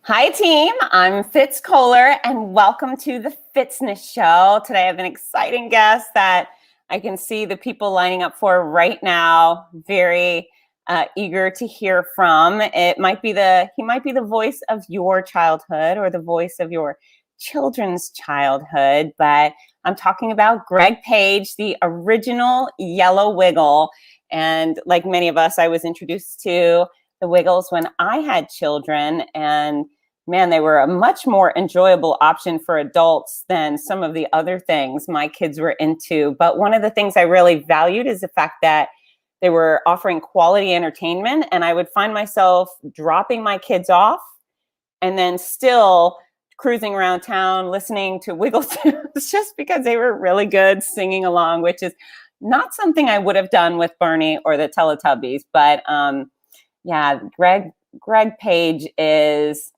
Hi, team. I'm Fitz Koehler, and welcome to the Fitzness Show. Today, I have an exciting guest that I can see the people lining up for right now. Very eager to hear from. He might be the voice of your childhood or the voice of your children's childhood, but I'm talking about Greg Page, the original Yellow Wiggle. And like many of us, I was introduced to the Wiggles when I had children, and man, they were a much more enjoyable option for adults than some of the other things my kids were into. But one of the things I really valued is the fact that they were offering quality entertainment, and I would find myself dropping my kids off and then still cruising around town listening to Wiggle tunes just because they were really good singing along, which is not something I would have done with Barney or the Teletubbies. But yeah, Greg Page is,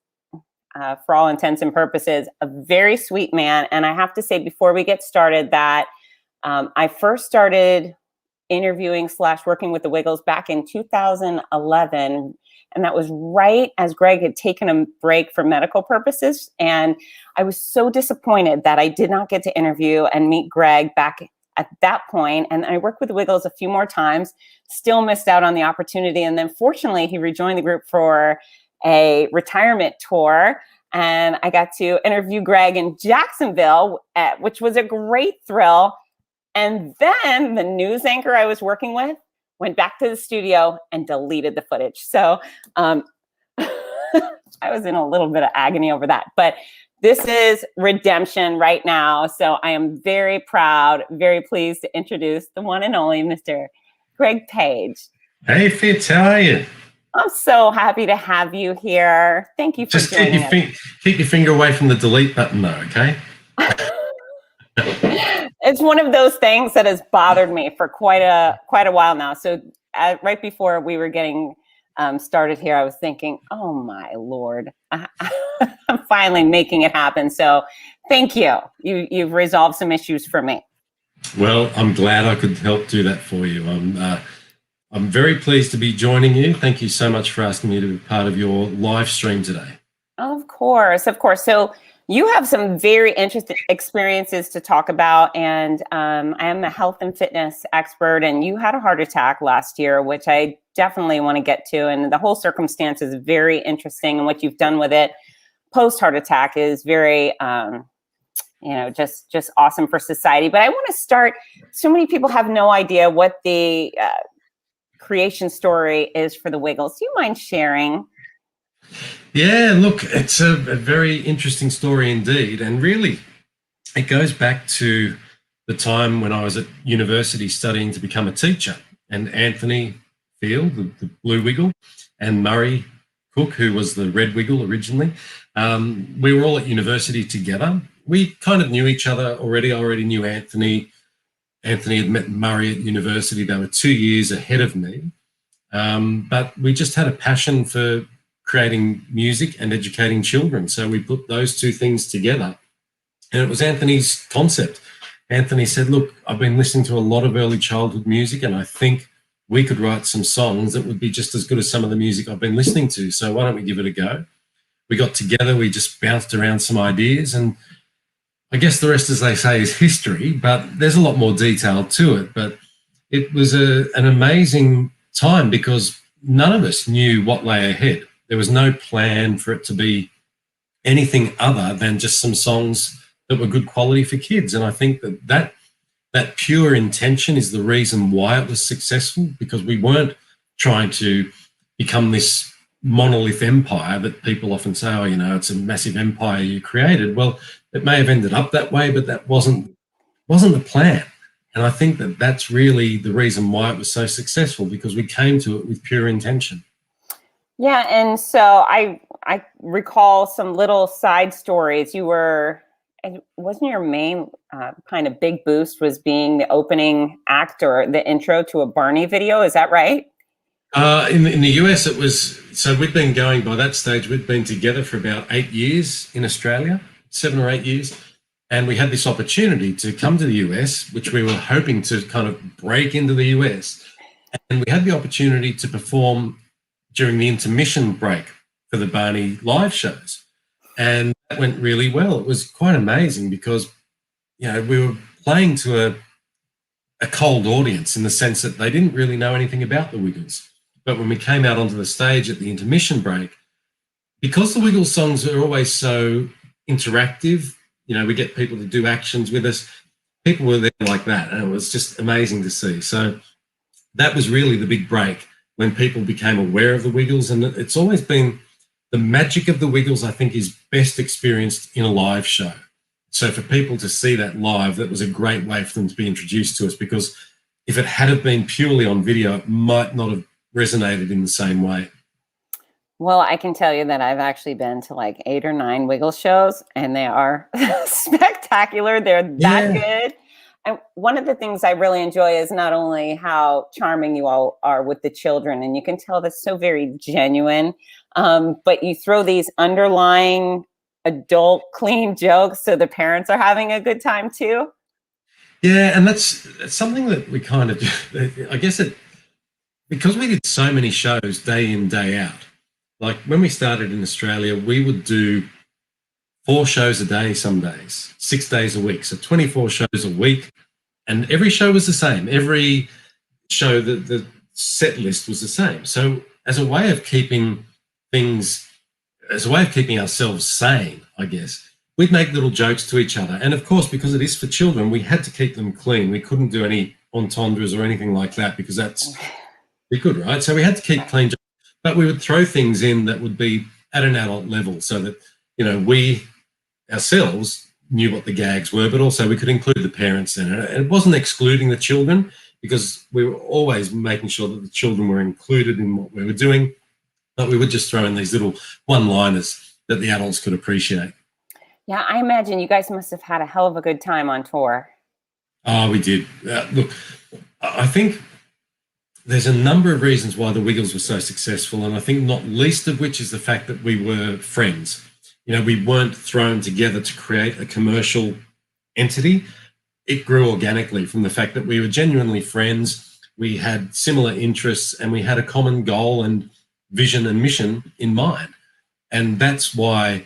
for all intents and purposes, a very sweet man. And I have to say, before we get started, that I first started interviewing / working with the Wiggles back in 2011. And that was right as Greg had taken a break for medical purposes. And I was so disappointed that I did not get to interview and meet Greg back at that point. And I worked with the Wiggles a few more times, still missed out on the opportunity. And then fortunately, he rejoined the group for a retirement tour. And I got to interview Greg in Jacksonville, which was a great thrill. And then the news anchor I was working with went back to the studio and deleted the footage. So I was in a little bit of agony over that. But this is redemption right now. So I am very proud, very pleased to introduce the one and only Mr. Greg Page. Hey, Fitz, how are you? I'm so happy to have you here. Thank you for joining us. Keep your finger away from the delete button, though, okay? It's one of those things that has bothered me for quite a while now. So right before we were getting started here, I was thinking, oh my Lord, I'm finally making it happen. So thank you. You've resolved some issues for me. Well, I'm glad I could help do that for you. I'm very pleased to be joining you. Thank you so much for asking me to be part of your live stream today. Of course. So you have some very interesting experiences to talk about, and I am a health and fitness expert, and you had a heart attack last year, which I definitely want to get to, and the whole circumstance is very interesting, and what you've done with it post-heart attack is very, just awesome for society. But I want to start, so many people have no idea what the creation story is for the Wiggles. Do you mind sharing? Yeah, look, it's a very interesting story indeed. And really, it goes back to the time when I was at university studying to become a teacher. And Anthony Field, the blue Wiggle, and Murray Cook, who was the red Wiggle originally, we were all at university together. We kind of knew each other already. I already knew Anthony. Anthony had met Murray at university. They were 2 years ahead of me. But we just had a passion for creating music and educating children. So we put those two things together. And it was Anthony's concept. Anthony said, look, I've been listening to a lot of early childhood music, and I think we could write some songs that would be just as good as some of the music I've been listening to. So why don't we give it a go? We got together, we just bounced around some ideas, and I guess the rest, as they say, is history, but there's a lot more detail to it. But it was an amazing time because none of us knew what lay ahead. There was no plan for it to be anything other than just some songs that were good quality for kids. And I think that pure intention is the reason why it was successful, because we weren't trying to become this monolith empire that people often say, oh, it's a massive empire you created. Well, it may have ended up that way, but that wasn't the plan. And I think that's really the reason why it was so successful, because we came to it with pure intention. Yeah, and so I recall some little side stories. Wasn't your main kind of big boost was being the opening act or the intro to a Barney video? Is that right? In the US, it was, so we'd been going, by that stage, we'd been together for about 8 years in Australia, 7 or 8 years. And we had this opportunity to come to the US, which we were hoping to kind of break into the US. And we had the opportunity to perform during the intermission break for the Barney live shows. And that went really well. It was quite amazing because, we were playing to a cold audience in the sense that they didn't really know anything about the Wiggles. But when we came out onto the stage at the intermission break, because the Wiggles songs are always so interactive, we get people to do actions with us, people were there like that, and it was just amazing to see. So that was really the big break when people became aware of the Wiggles, and it's always been the magic of the Wiggles, I think, is best experienced in a live show. So for people to see that live, that was a great way for them to be introduced to us, because if it had have been purely on video, it might not have resonated in the same way. Well, I can tell you that I've actually been to like 8 or 9 Wiggles shows, and they are spectacular. They're that good. And one of the things I really enjoy is not only how charming you all are with the children, and you can tell that's so very genuine, but you throw these underlying adult clean jokes so the parents are having a good time too. Yeah, and that's something that we kind of, I guess because we did so many shows day in, day out. Like when we started in Australia, we would do 4 shows a day some days, 6 days a week. So 24 shows a week. And every show was the same. Every show, the set list was the same. So as a way of keeping ourselves sane, I guess, we'd make little jokes to each other. And of course, because it is for children, we had to keep them clean. We couldn't do any entendres or anything like that, because that's be good, right? So we had to keep clean jokes. But we would throw things in that would be at an adult level so that, we ourselves knew what the gags were, but also we could include the parents in it. And it wasn't excluding the children, because we were always making sure that the children were included in what we were doing, but we would just throw in these little one-liners that the adults could appreciate. Yeah, I imagine you guys must have had a hell of a good time on tour. Oh, we did. Look, I think there's a number of reasons why the Wiggles were so successful, and I think not least of which is the fact that we were friends. We weren't thrown together to create a commercial entity. It grew organically from the fact that we were genuinely friends, we had similar interests, and we had a common goal and vision and mission in mind. And that's why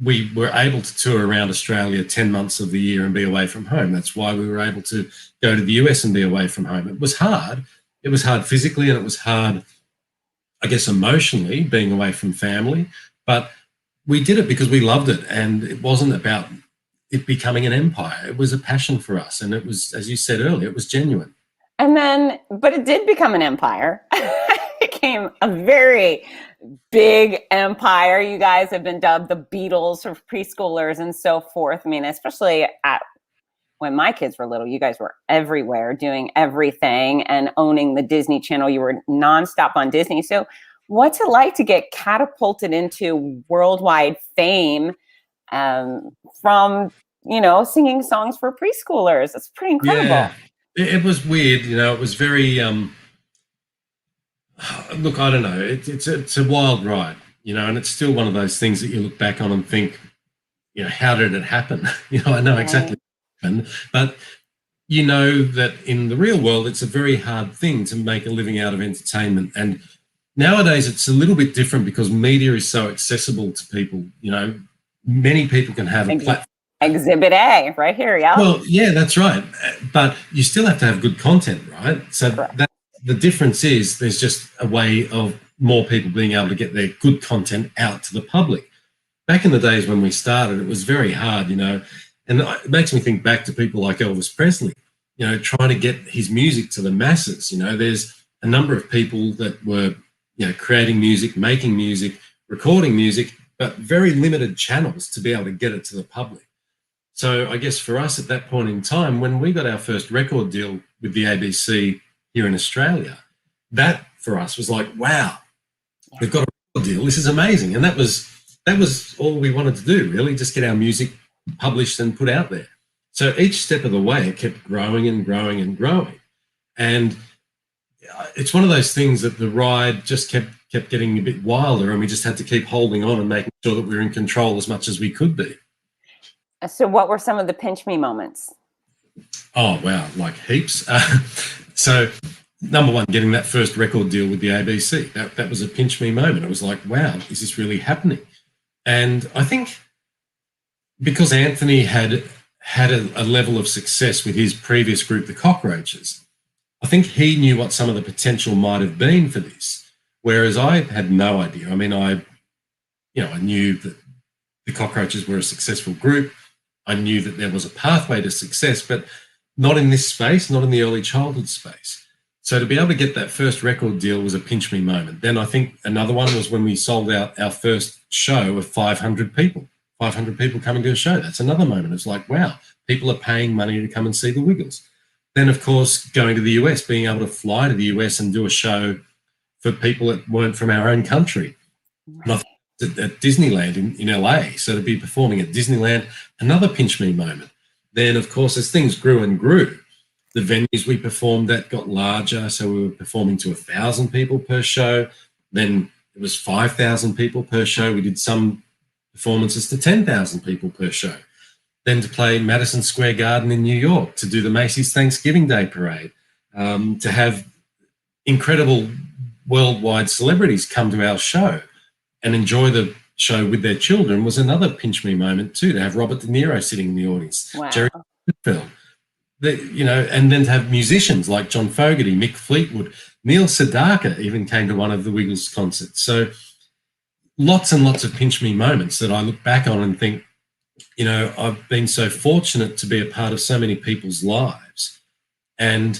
we were able to tour around Australia 10 months of the year and be away from home. That's why we were able to go to the US and be away from home. It was hard. It was hard physically, and it was hard, I guess, emotionally, being away from family. But we did it because we loved it, and it wasn't about it becoming an empire. It was a passion for us, and it was, as you said earlier, it was genuine. But it did become an empire. It became a very big empire. You guys have been dubbed the Beatles for preschoolers and so forth. I mean, especially when my kids were little, you guys were everywhere doing everything and owning the Disney Channel. You were nonstop on Disney. So what's it like to get catapulted into worldwide fame from, singing songs for preschoolers? It's pretty incredible. Yeah, it was weird. It was very, look, I don't know. It's a wild ride, and it's still one of those things that you look back on and think, how did it happen? I know exactly. But that in the real world, it's a very hard thing to make a living out of entertainment. And nowadays it's a little bit different because media is so accessible to people. Many people can have a platform. Exhibit A right here. Yeah. Well, yeah, that's right. But you still have to have good content, right? So the difference is there's just a way of more people being able to get their good content out to the public. Back in the days when we started, it was very hard, and it makes me think back to people like Elvis Presley, trying to get his music to the masses. There's a number of people that were, creating music, making music, recording music, but very limited channels to be able to get it to the public. So I guess for us at that point in time, when we got our first record deal with the ABC here in Australia, that for us was like, wow, we've got a record deal. This is amazing. And that was all we wanted to do, really, just get our music published and put out there. So each step of the way, it kept growing and growing and growing. And it's one of those things that the ride just kept getting a bit wilder, and we just had to keep holding on and making sure that we were in control as much as we could be. So what were some of the pinch me moments? Oh, wow, like heaps. So number one, getting that first record deal with the ABC. That was a pinch me moment. It was like, wow, is this really happening? And I think because Anthony had a level of success with his previous group, the Cockroaches, I think he knew what some of the potential might have been for this, whereas I had no idea. I mean, I knew that the Cockroaches were a successful group. I knew that there was a pathway to success, but not in this space, not in the early childhood space. So to be able to get that first record deal was a pinch me moment. Then I think another one was when we sold out our first show of 500 people. 500 people coming to a show. That's another moment. It's like, wow, people are paying money to come and see the Wiggles. Then, of course, going to the US, being able to fly to the US and do a show for people that weren't from our own country. Right. At Disneyland in LA. So to be performing at Disneyland, another pinch me moment. Then, of course, as things grew and grew, the venues we performed at got larger. So we were performing to 1,000 people per show. Then it was 5,000 people per show. We did some performances to 10,000 people per show. Then to play Madison Square Garden in New York, to do the Macy's Thanksgiving Day Parade, to have incredible worldwide celebrities come to our show and enjoy the show with their children was another pinch me moment too, to have Robert De Niro sitting in the audience, wow. Jerry Seinfeld, and then to have musicians like John Fogerty, Mick Fleetwood, Neil Sedaka even came to one of the Wiggles concerts. So lots and lots of pinch me moments that I look back on and think, I've been so fortunate to be a part of so many people's lives. And,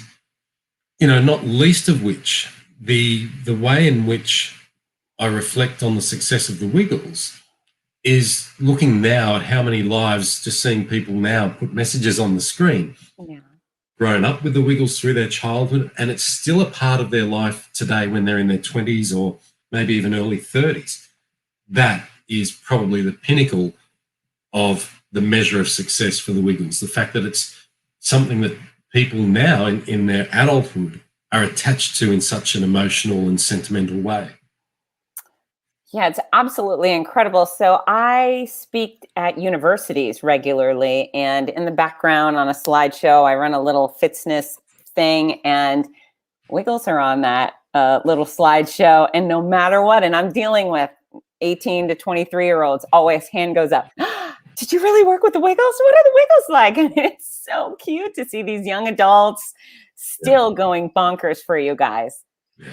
not least of which, the way in which I reflect on the success of the Wiggles is looking now at how many lives, just seeing people now put messages on the screen, grown up with the Wiggles through their childhood, and it's still a part of their life today when they're in their 20s or maybe even early 30s. That is probably the pinnacle of the measure of success for the Wiggles, the fact that it's something that people now in their adulthood are attached to in such an emotional and sentimental way. Yeah, it's absolutely incredible. So I speak at universities regularly, and in the background on a slideshow, I run a little Fitzness thing, and Wiggles are on that little slideshow. And no matter what, and I'm dealing with 18 to 23-year-olds, always hand goes up. Did you really work with the Wiggles? What are the Wiggles like? And it's so cute to see these young adults still going bonkers for you guys. Yeah.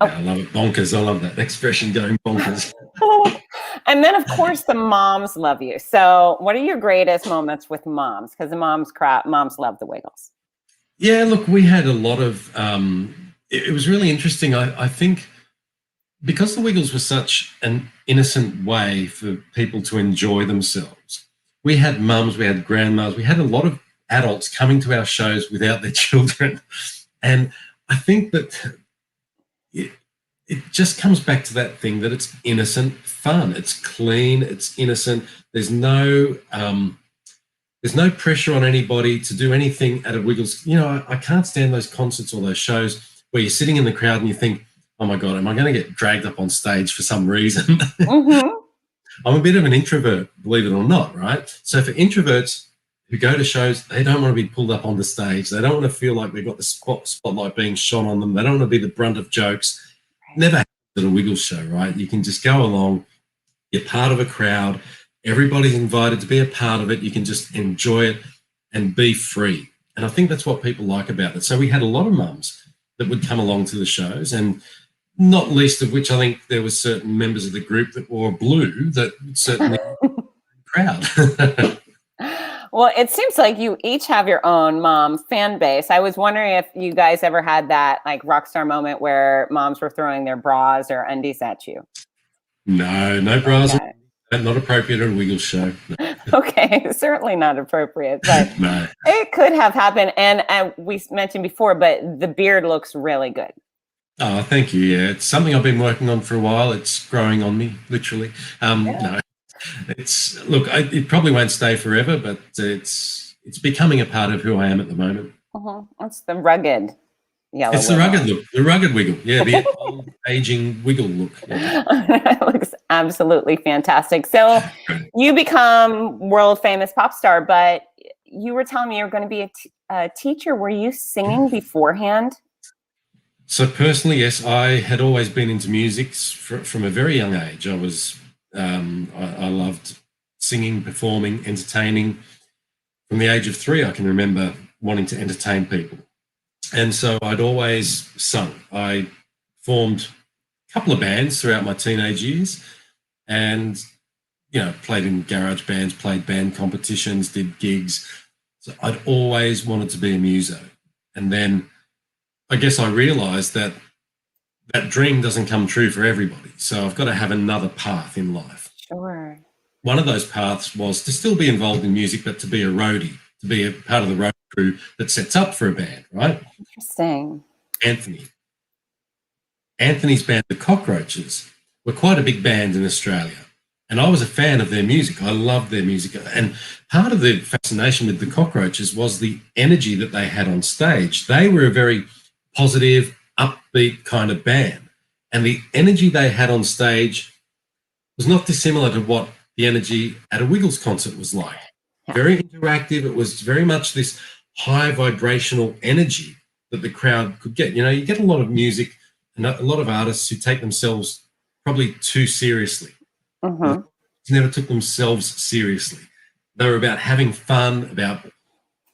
Yeah, I love it. Bonkers. I love that expression, going bonkers. And then, of course, the moms love you. So what are your greatest moments with moms? Because the moms love the Wiggles. Yeah, look, we had a lot of, it was really interesting. I think because the Wiggles were such an innocent way for people to enjoy themselves, we had mums, we had grandmas, we had a lot of adults coming to our shows without their children. And I think that it just comes back to that thing that it's innocent fun. It's clean, it's innocent. There's no pressure on anybody to do anything at a Wiggles. I can't stand those concerts or those shows where you're sitting in the crowd and you think, oh my God, am I going to get dragged up on stage for some reason? Mm-hmm. I'm a bit of an introvert, believe it or not, right? So for introverts who go to shows, they don't want to be pulled up on the stage. They don't want to feel like they've got the spotlight being shone on them. They don't want to be the brunt of jokes. Never happens at a Wiggles show, right? You can just go along. You're part of a crowd. Everybody's invited to be a part of it. You can just enjoy it and be free. And I think that's what people like about it. So we had a lot of mums that would come along to the shows, and not least of which I think there were certain members of the group that wore blue that certainly crowd. Well, it seems like you each have your own mom fan base. I was wondering if you guys ever had that like rockstar moment where moms were throwing their bras or undies at you. No bras. Okay. Not appropriate at a Wiggles show. No. Okay, certainly not appropriate, but no. It could have happened. And we mentioned before, but the beard looks really good. Oh, thank you. Yeah, it's something I've been working on for a while. It's growing on me, literally. No, it probably won't stay forever, but it's becoming a part of who I am at the moment. It's the rugged yellow. It's the rugged look, the rugged Wiggle. Yeah, the old aging Wiggle look. Yeah. It looks absolutely fantastic. So you become world famous pop star, but you were telling me you're going to be a teacher. Were you singing beforehand? So personally, yes, I had always been into music from a very young age. I loved singing, performing, entertaining. From the age of 3, I can remember wanting to entertain people. And so I'd always sung. I formed a couple of bands throughout my teenage years and, played in garage bands, played band competitions, did gigs. So I'd always wanted to be a muso. And then I guess I realized that dream doesn't come true for everybody. So I've got to have another path in life. Sure. One of those paths was to still be involved in music, but to be a roadie, to be a part of the road crew that sets up for a band, right? Interesting. Anthony's band, the Cockroaches, were quite a big band in Australia. And I was a fan of their music. I loved their music. And part of the fascination with the Cockroaches was the energy that they had on stage. They were a very positive, upbeat kind of band. And the energy they had on stage was not dissimilar to what the energy at a Wiggles concert was like. Yeah. Very interactive. It was very much this high vibrational energy that the crowd could get. You get a lot of music and a lot of artists who take themselves probably too seriously. Mm-hmm. Never took themselves seriously. They were about having fun, about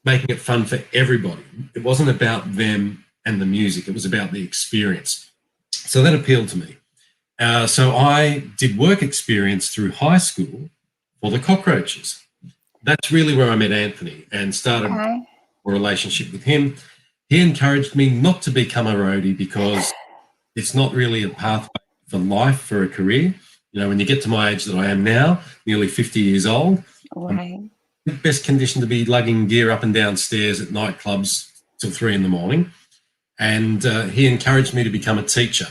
making it fun for everybody. It wasn't about them and the music. It was about the experience. So that appealed to me. So I did work experience through high school for the Cockroaches. That's really where I met Anthony and started a relationship with him. He encouraged me not to become a roadie because it's not really a pathway for life, for a career. When you get to my age that I am now, nearly 50 years old, right. I'm in the best condition to be lugging gear up and down stairs at nightclubs till 3 a.m. And he encouraged me to become a teacher,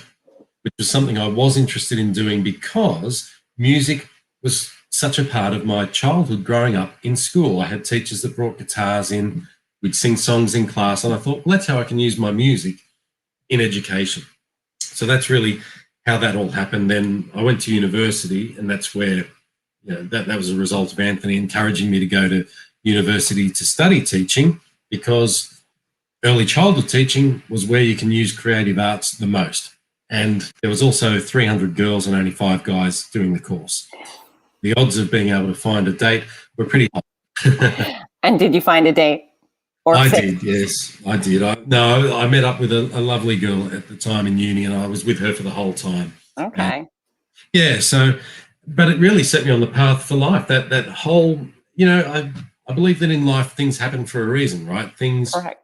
which was something I was interested in doing because music was such a part of my childhood growing up in school. I had teachers that brought guitars in, we'd sing songs in class, and I thought, well, that's how I can use my music in education. So that's really how that all happened. Then I went to university, and that's where that was a result of Anthony encouraging me to go to university to study teaching, because early childhood teaching was where you can use creative arts the most. And there was also 300 girls and only 5 guys doing the course. The odds of being able to find a date were pretty high. And did you find a date? I did, yes, I did. I met up with a lovely girl at the time in uni, and I was with her for the whole time. Okay. But it really set me on the path for life. That whole, I believe that in life things happen for a reason, right? Correct.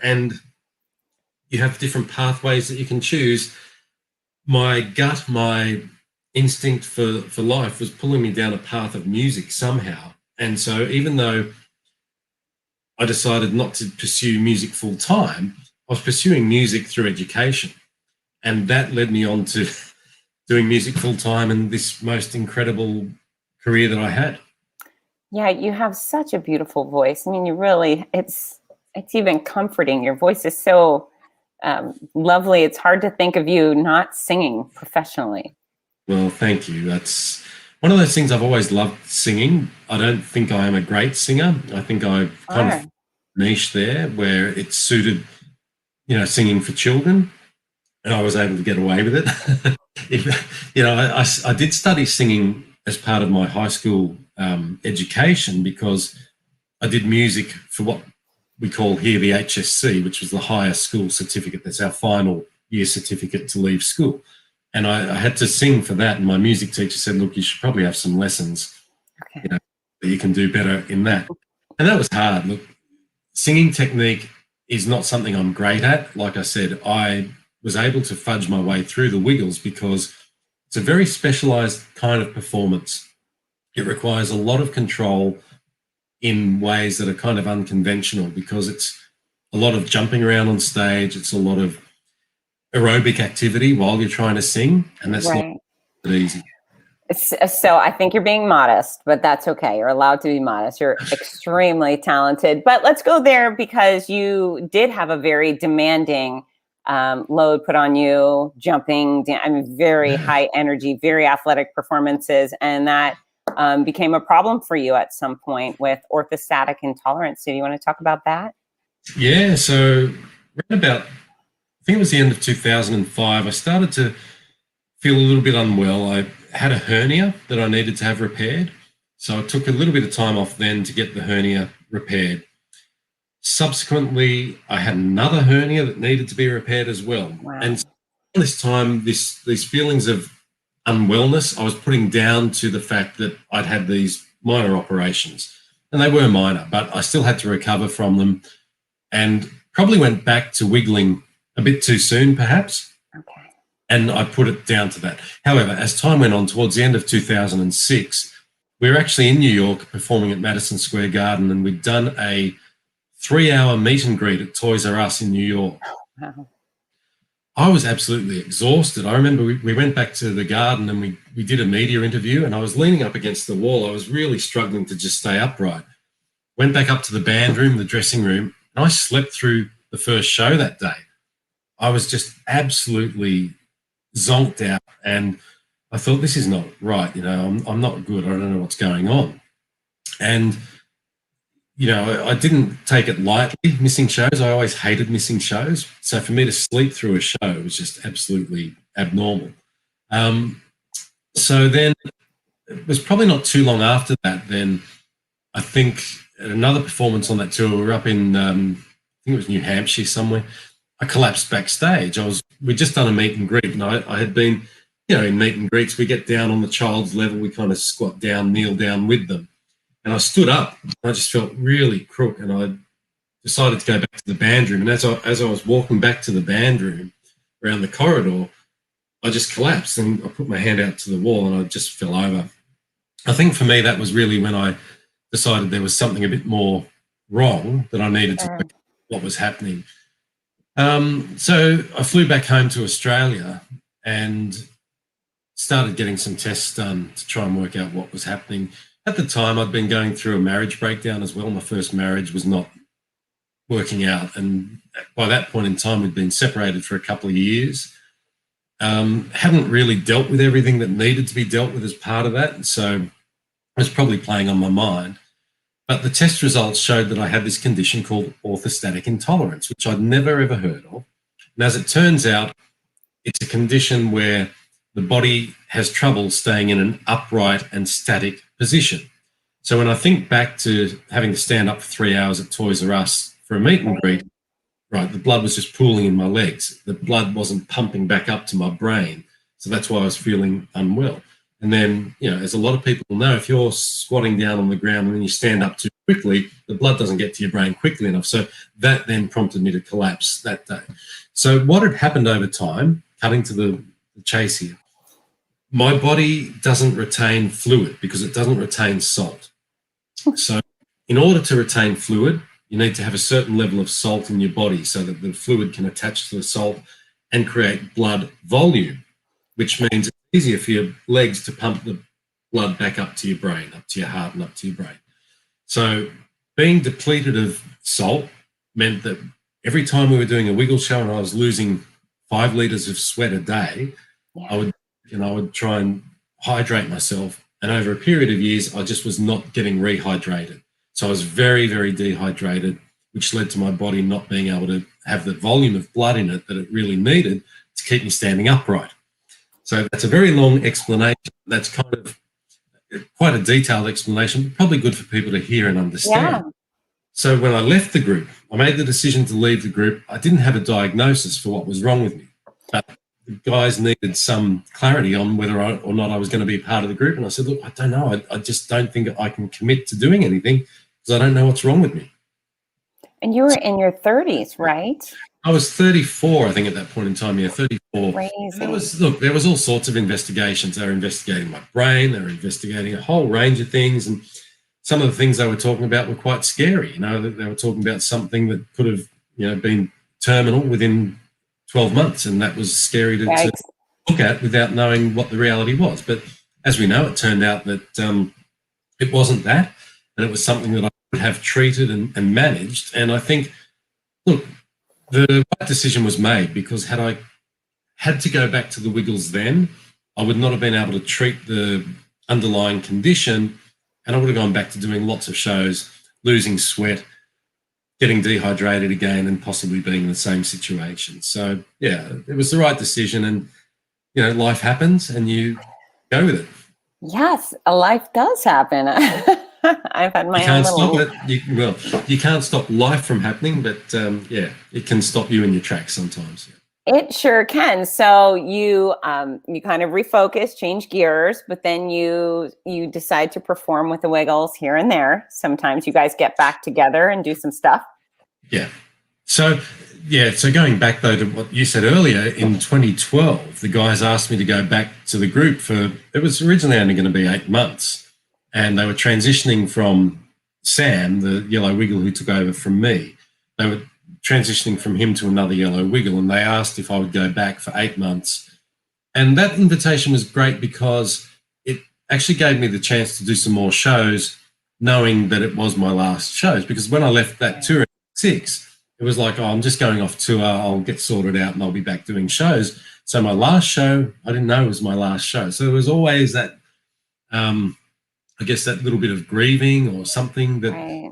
And you have different pathways that you can choose. My gut, my instinct for life was pulling me down a path of music somehow. And so even though I decided not to pursue music full time, I was pursuing music through education. And that led me on to doing music full time and this most incredible career that I had. Yeah, you have such a beautiful voice. I mean, you really, it's even comforting. Your voice is so lovely. It's hard to think of you not singing professionally. Well, thank you. That's one of those things. I've always loved singing. I don't think I am a great singer. I think I've kind of niche there where it suited, singing for children, and I was able to get away with it. I did study singing as part of my high school education, because I did music for what we call here the HSC, which was the higher school certificate. That's our final year certificate to leave school. And I had to sing for that. And my music teacher said, look, you should probably have some lessons, that you can do better in that. And that was hard. Look, singing technique is not something I'm great at. Like I said, I was able to fudge my way through the Wiggles because it's a very specialized kind of performance. It requires a lot of control in ways that are kind of unconventional, because it's a lot of jumping around on stage. It's a lot of aerobic activity while you're trying to sing, and that's not easy. So I think you're being modest, but that's okay. You're allowed to be modest. You're extremely talented. But let's go there, because you did have a very demanding load put on you, jumping, very high energy, very athletic performances. And that became a problem for you at some point with orthostatic intolerance. Do you want to talk about that? Yeah, so around about think it was the end of 2005, I started to feel a little bit unwell. I had a hernia that I needed to have repaired. So I took a little bit of time off then to get the hernia repaired. Subsequently, I had another hernia that needed to be repaired as well. Wow. And this time, these feelings of unwellness, I was putting down to the fact that I'd had these minor operations. And they were minor, but I still had to recover from them and probably went back to wiggling a bit too soon, perhaps. Okay. And I put it down to that. However, as time went on, towards the end of 2006, we were actually in New York performing at Madison Square Garden, and we'd done a 3-hour meet and greet at Toys R Us in New York. Wow. I was absolutely exhausted. I remember we went back to the garden and we did a media interview, and I was leaning up against the wall. I was really struggling to just stay upright. Went back up to the band room, the dressing room, and I slept through the first show that day. I was just absolutely zonked out, and I thought, this is not right. I'm not good. I don't know what's going on. And, I didn't take it lightly, missing shows. I always hated missing shows. So for me to sleep through a show was just absolutely abnormal. So then it was probably not too long after that, then I think at another performance on that tour, we were up in, I think it was New Hampshire somewhere. I collapsed backstage. We'd just done a meet and greet, and I had been, in meet and greets, we get down on the child's level, we kind of squat down, kneel down with them. And I stood up, and I just felt really crook, and I decided to go back to the band room. And as I was walking back to the band room around the corridor, I just collapsed, and I put my hand out to the wall, and I just fell over. I think for me, that was really when I decided there was something a bit more wrong, that I needed to know what was happening. So I flew back home to Australia and started getting some tests done to try and work out what was happening. At the time, I'd been going through a marriage breakdown as well. My first marriage was not working out. And by that point in time, we'd been separated for a couple of years. Hadn't really dealt with everything that needed to be dealt with as part of that. So it was probably playing on my mind. But the test results showed that I had this condition called orthostatic intolerance, which I'd never, ever heard of. And as it turns out, it's a condition where the body has trouble staying in an upright and static position. So when I think back to having to stand up for 3 hours at Toys R Us for a meet and greet, right, the blood was just pooling in my legs. The blood wasn't pumping back up to my brain. So that's why I was feeling unwell. And then, as a lot of people know, if you're squatting down on the ground and then you stand up too quickly, the blood doesn't get to your brain quickly enough. So that then prompted me to collapse that day. So what had happened over time, cutting to the chase here, my body doesn't retain fluid because it doesn't retain salt. So in order to retain fluid, you need to have a certain level of salt in your body so that the fluid can attach to the salt and create blood volume, which means it's easier for your legs to pump the blood back up to your brain, up to your heart and up to your brain. So being depleted of salt meant that every time we were doing a wiggle show and I was losing 5 litres of sweat a day, I would try and hydrate myself. And over a period of years, I just was not getting rehydrated. So I was very, very dehydrated, which led to my body not being able to have the volume of blood in it that it really needed to keep me standing upright. So that's a very long explanation. That's kind of quite a detailed explanation, but probably good for people to hear and understand. Yeah. So when I left the group, I made the decision to leave the group. I didn't have a diagnosis for what was wrong with me, but the guys needed some clarity on whether or not I was going to be part of the group. And I said, look, I don't know. I just don't think I can commit to doing anything because I don't know what's wrong with me. And you were in your 30s, right? I was 34, I think, at that point in time. Yeah, 34. Crazy. There was all sorts of investigations. They were investigating my brain. They were investigating a whole range of things. And some of the things they were talking about were quite scary. They were talking about something that could have, been terminal within 12 months. And that was scary to look at without knowing what the reality was. But as we know, it turned out that it wasn't that. And it was something that I would have treated and managed. And I think, look, the right decision was made because had I had to go back to the Wiggles then, I would not have been able to treat the underlying condition, and I would have gone back to doing lots of shows, losing sweat, getting dehydrated again and possibly being in the same situation. So, yeah, it was the right decision. And, life happens and you go with it. Yes, a life does happen. I've had my You can't own stop little... it. You can't stop life from happening, but, it can stop you in your tracks sometimes. It sure can. So you kind of refocus, change gears, but then you decide to perform with the Wiggles here and there. Sometimes you guys get back together and do some stuff. Yeah. So going back though to what you said earlier, in 2012, the guys asked me to go back to the group it was originally only going to be 8 months, and they were transitioning from Sam, the yellow wiggle who took over from me. They were transitioning from him to another yellow wiggle, and they asked if I would go back for 8 months. And that invitation was great because it actually gave me the chance to do some more shows, knowing that it was my last shows. Because when I left that tour in 6, it was like, I'm just going off tour, I'll get sorted out and I'll be back doing shows. So my last show, I didn't know it was my last show. So there was always that, I guess, that little bit of grieving or something that... Right.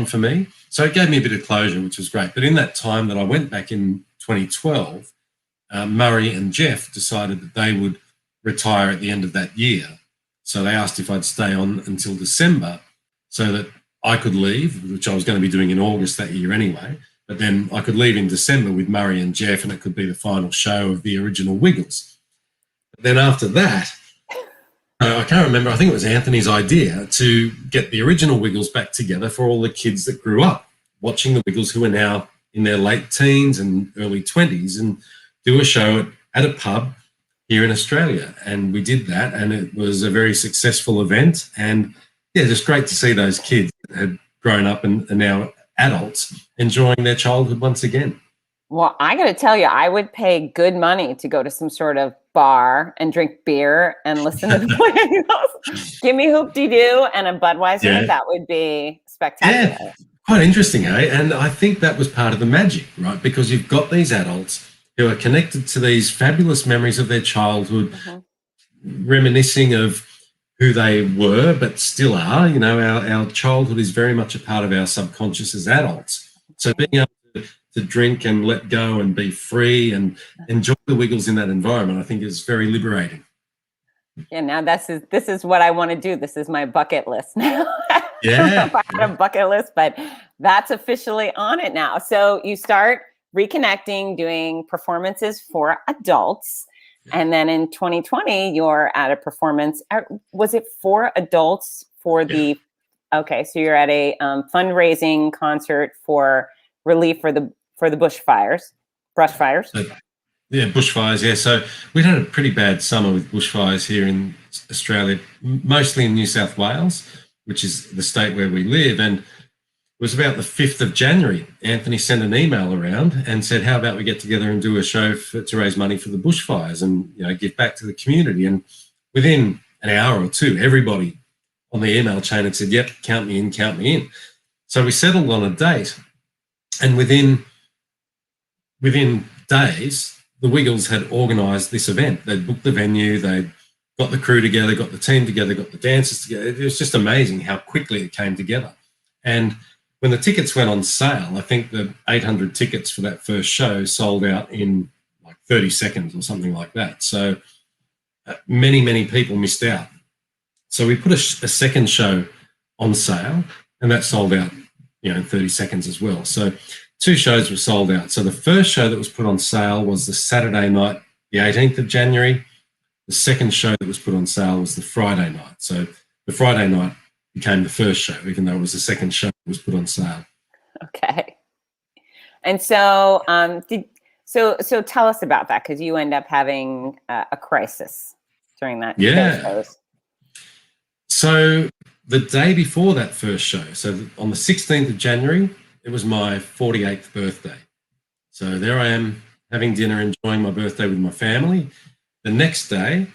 For me. So it gave me a bit of closure, which was great. But in that time that I went back in 2012, Murray and Jeff decided that they would retire at the end of that year. So they asked if I'd stay on until December so that I could leave, which I was going to be doing in August that year anyway. But then I could leave in December with Murray and Jeff, and it could be the final show of the original Wiggles. But then after that, I can't remember, I think it was Anthony's idea to get the original Wiggles back together for all the kids that grew up watching the Wiggles who are now in their late teens and early 20s, and do a show at a pub here in Australia. And we did that, and it was a very successful event. And, yeah, just great to see those kids that had grown up and are now adults enjoying their childhood once again. Well, I got to tell you, I would pay good money to go to some sort of bar and drink beer and listen to the Wiggles. Give me Hoop-de-Doo and a Budweiser. Yeah. That would be spectacular. Yeah, quite interesting, eh? And I think that was part of the magic, right? Because you've got these adults who are connected to these fabulous memories of their childhood, reminiscing of who they were but still are. Our childhood is very much a part of our subconscious as adults. So being able to drink and let go and be free and enjoy the Wiggles in that environment, I think is very liberating. Yeah, now this is what I want to do. This is my bucket list now. Yeah. I had a bucket list, but that's officially on it now. So you start reconnecting, doing performances for adults. And then in 2020, you're at a performance. Was it for adults for the... Okay, so you're at a fundraising concert for relief for the brush fires. Bushfires, yeah. So we'd had a pretty bad summer with bushfires here in Australia, mostly in New South Wales, which is the state where we live. And it was about the 5th of January. Anthony sent an email around and said, how about we get together and do a show to raise money for the bushfires and, give back to the community. And within an hour or two, everybody on the email chain had said, yep, count me in. So we settled on a date. And within days, the Wiggles had organised this event. They'd booked the venue, they'd got the crew together, got the team together, got the dancers together. It was just amazing how quickly it came together. And when the tickets went on sale, I think the 800 tickets for that first show sold out in like 30 seconds or something like that. So many, many people missed out. So we put a second show on sale, and that sold out in 30 seconds as well. So 2 shows were sold out. So the first show that was put on sale was the Saturday night, the 18th of January. The second show that was put on sale was the Friday night. So the Friday night became the first show, even though it was the second show that was put on sale. Okay. And so, so tell us about that, because you end up having a crisis during that. Yeah. Shows. So the day before that first show, so on the 16th of January, it was my 48th birthday. So there I am having dinner, enjoying my birthday with my family. The next day,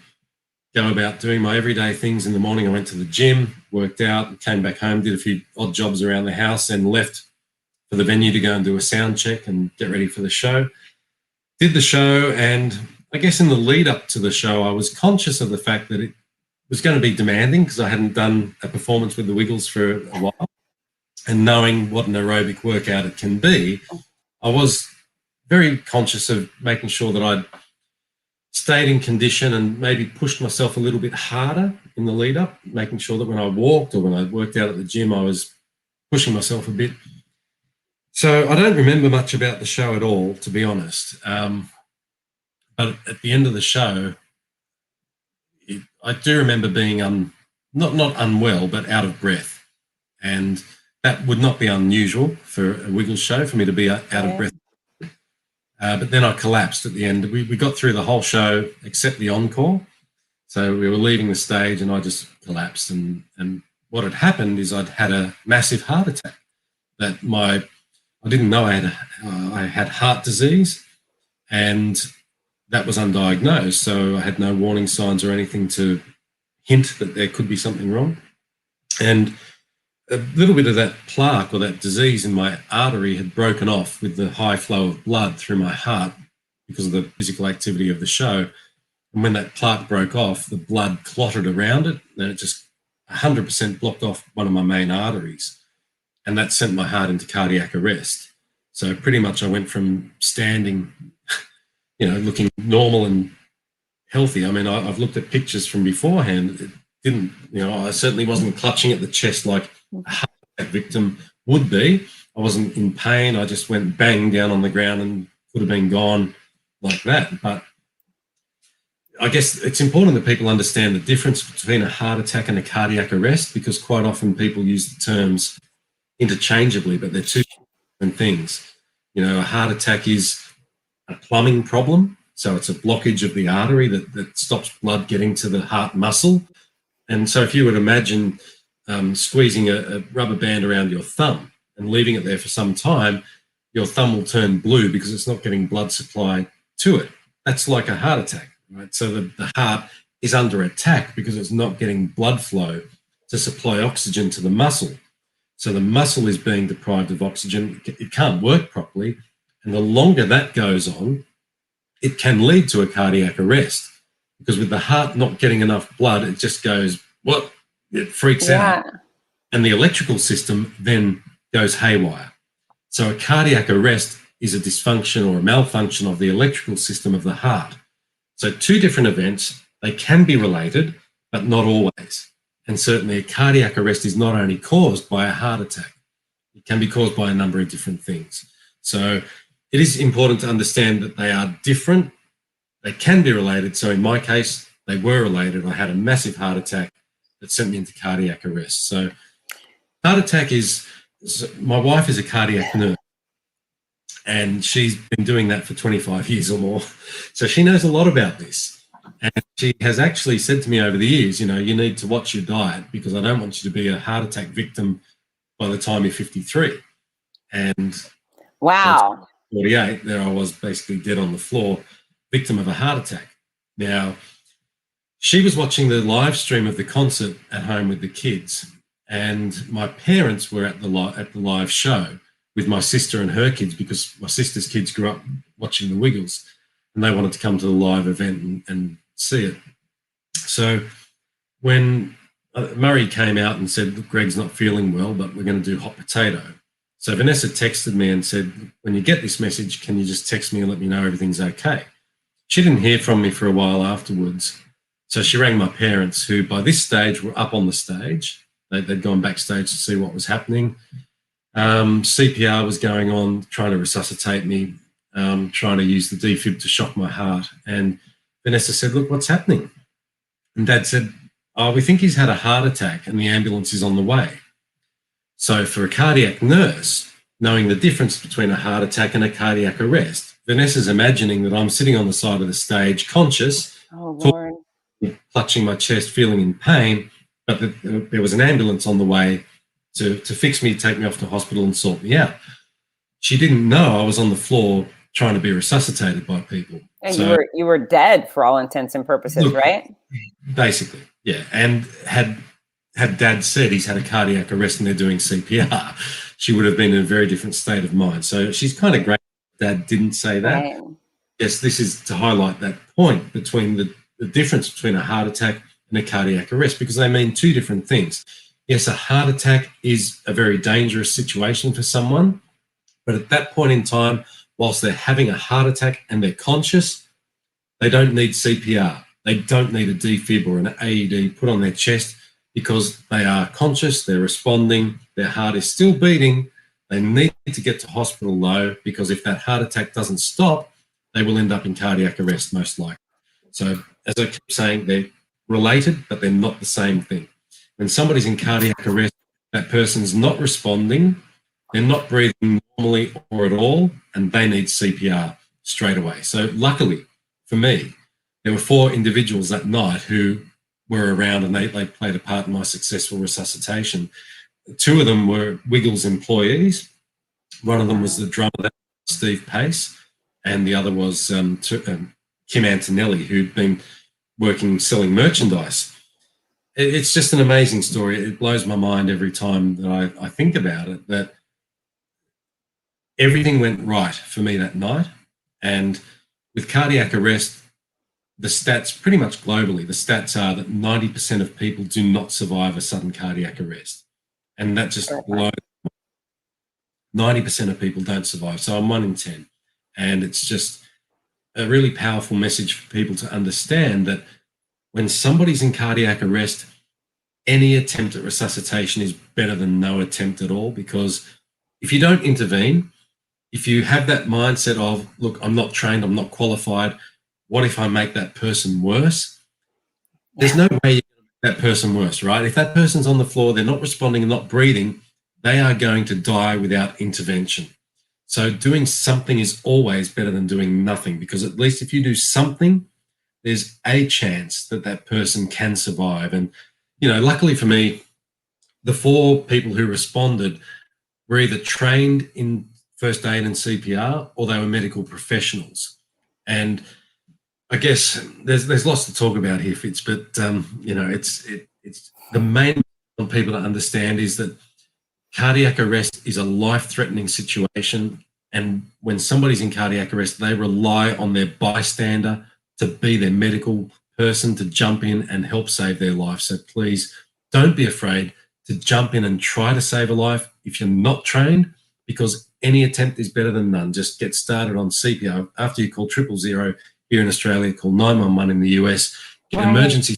go about doing my everyday things. In the morning, I went to the gym, worked out, came back home, did a few odd jobs around the house, and left for the venue to go and do a sound check and get ready for the show. Did the show, and I guess in the lead up to the show, I was conscious of the fact that it was going to be demanding because I hadn't done a performance with the Wiggles for a while. and knowing what an aerobic workout it can be, I was very conscious of making sure that I'd stayed in condition and maybe pushed myself a little bit harder in the lead up, making sure that when I walked or when I worked out at the gym, I was pushing myself a bit. So I don't remember much about the show at all, to be honest. But at the end of the show, I do remember being not unwell, but out of breath. And that would not be unusual for a Wiggles show, for me to be out of breath. But then I collapsed at the end. We got through the whole show except the encore. So we were leaving the stage and I just collapsed. And what had happened is I'd had a massive heart attack. I didn't know I had heart disease, and that was undiagnosed. So I had no warning signs or anything to hint that there could be something wrong. And a little bit of that plaque or that disease in my artery had broken off with the high flow of blood through my heart because of the physical activity of the show. And when that plaque broke off, the blood clotted around it, and it just 100% blocked off one of my main arteries. And that sent my heart into cardiac arrest. So pretty much I went from standing, looking normal and healthy. I mean, I've looked at pictures from beforehand. It didn't, I certainly wasn't clutching at the chest like a heart attack victim would be. I wasn't in pain. I just went bang down on the ground and could have been gone like that. But I guess it's important that people understand the difference between a heart attack and a cardiac arrest, because quite often people use the terms interchangeably, but they're two different things. A heart attack is a plumbing problem. So it's a blockage of the artery that stops blood getting to the heart muscle. And so if you would imagine squeezing a rubber band around your thumb and leaving it there for some time, your thumb will turn blue because it's not getting blood supply to it. That's like a heart attack, right? So the heart is under attack because it's not getting blood flow to supply oxygen to the muscle. So the muscle is being deprived of oxygen. It can't work properly. And the longer that goes on, it can lead to a cardiac arrest, because with the heart not getting enough blood, it just goes, what? It freaks out. And the electrical system then goes haywire. So a cardiac arrest is a dysfunction or a malfunction of the electrical system of the heart. So two different events, they can be related, but not always. And certainly a cardiac arrest is not only caused by a heart attack. It can be caused by a number of different things. So it is important to understand that they are different. They can be related. So in my case, they were related. I had a massive heart attack that sent me into cardiac arrest. So heart attack my wife is a cardiac nurse, and she's been doing that for 25 years or more. So she knows a lot about this. And she has actually said to me over the years, you need to watch your diet, because I don't want you to be a heart attack victim by the time you're 53. And wow. 48, there I was basically dead on the floor, victim of a heart attack. Now, she was watching the live stream of the concert at home with the kids, and my parents were at the live show with my sister and her kids, because my sister's kids grew up watching the Wiggles, and they wanted to come to the live event and see it. So when Murray came out and said, look, Greg's not feeling well, but we're going to do hot potato. So Vanessa texted me and said, when you get this message, can you just text me and let me know everything's okay? She didn't hear from me for a while afterwards. So she rang my parents, who by this stage were up on the stage. They'd gone backstage to see what was happening. CPR was going on, trying to resuscitate me, trying to use the defib to shock my heart. And Vanessa said, look, what's happening? And Dad said, we think he's had a heart attack and the ambulance is on the way. So for a cardiac nurse, knowing the difference between a heart attack and a cardiac arrest, Vanessa's imagining that I'm sitting on the side of the stage, conscious, Lord, clutching my chest, feeling in pain, but there was an ambulance on the way to fix me, take me off to hospital and sort me out. She didn't know I was on the floor trying to be resuscitated by people. And so, you were dead for all intents and purposes, look, right? Basically, yeah. And had Dad said he's had a cardiac arrest and they're doing CPR, she would have been in a very different state of mind. So she's kind of great Dad didn't say that. Right. Yes, this is to highlight that point between the difference between a heart attack and a cardiac arrest, because they mean two different things. yes, a heart attack is a very dangerous situation for someone, but at that point in time, whilst they're having a heart attack and they're conscious, they don't need CPR. They don't need a defib or an AED put on their chest because they are conscious, they're responding, their heart is still beating. They need to get to hospital though, because if that heart attack doesn't stop, they will end up in cardiac arrest most likely. So as I keep saying, they're related, but they're not the same thing. When somebody's in cardiac arrest, that person's not responding, they're not breathing normally or at all, and they need CPR straight away. So luckily for me, there were 4 individuals that night who were around and they played a part in my successful resuscitation. 2 of them were Wiggles employees. One of them was the drummer, Steve Pace, and the other was Kim Antonelli, who'd been selling merchandise. It's just an amazing story. It blows my mind every time that I think about it, that everything went right for me that night. And with cardiac arrest, the stats pretty much globally, the stats are that 90% of people do not survive a sudden cardiac arrest. And that just blows. 90% of people don't survive. So I'm 1 in 10. And it's just a really powerful message for people to understand that when somebody's in cardiac arrest, any attempt at resuscitation is better than no attempt at all, because if you don't intervene, if you have that mindset of, look, I'm not trained, I'm not qualified, what if I make that person worse? There's no way you can make that person worse, right? If that person's on the floor, they're not responding and not breathing, they are going to die without intervention. So doing something is always better than doing nothing, because at least if you do something, there's a chance that that person can survive. And, luckily for me, the 4 people who responded were either trained in first aid and CPR or they were medical professionals. And I guess there's lots to talk about here, Fitz, but, it's the main thing for people to understand is that cardiac arrest is a life-threatening situation. And when somebody's in cardiac arrest, they rely on their bystander to be their medical person to jump in and help save their life. So please don't be afraid to jump in and try to save a life if you're not trained, because any attempt is better than none. Just get started on CPR. After you call 000 here in Australia, call 911 in the US. Get emergency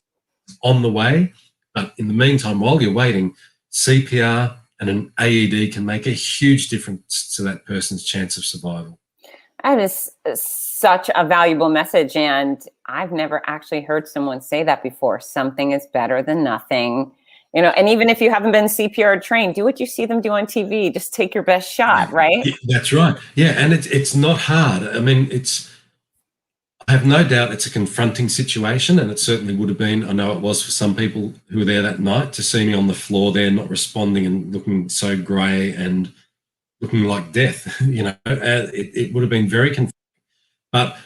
on the way. But in the meantime, while you're waiting, CPR and an AED can make a huge difference to that person's chance of survival. That is such a valuable message. And I've never actually heard someone say that before. Something is better than nothing. And even if you haven't been CPR trained, do what you see them do on TV. Just take your best shot, right? Yeah, that's right. Yeah, and it's not hard. I mean, I have no doubt it's a confronting situation, and it certainly would have been. I know it was for some people who were there that night, to see me on the floor there, not responding and looking so grey and looking like death. It would have been very confronting. But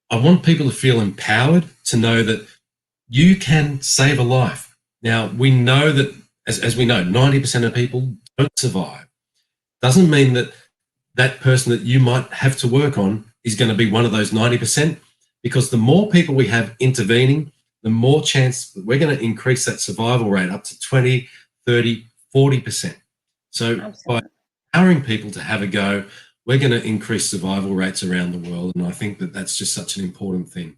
I want people to feel empowered to know that you can save a life. Now, we know that, as we know, 90% of people don't survive. Doesn't mean that that person that you might have to work on is going to be one of those 90%, because the more people we have intervening, the more chance that we're going to increase that survival rate up to 20, 30, 40%. So Absolutely. By empowering people to have a go, we're going to increase survival rates around the world. And I think that that's just such an important thing.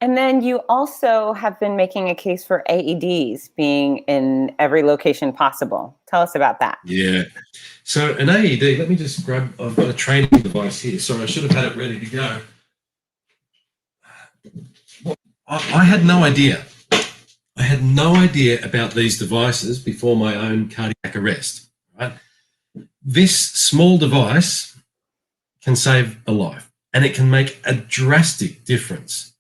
And then you also have been making a case for AEDs being in every location possible. Tell us about that. Yeah. So an AED, let me just grab, I've got a training device here. Sorry, I should have had it ready to go. Well, I had no idea. I had no idea about these devices before my own cardiac arrest, right? This small device can save a life, and it can make a drastic difference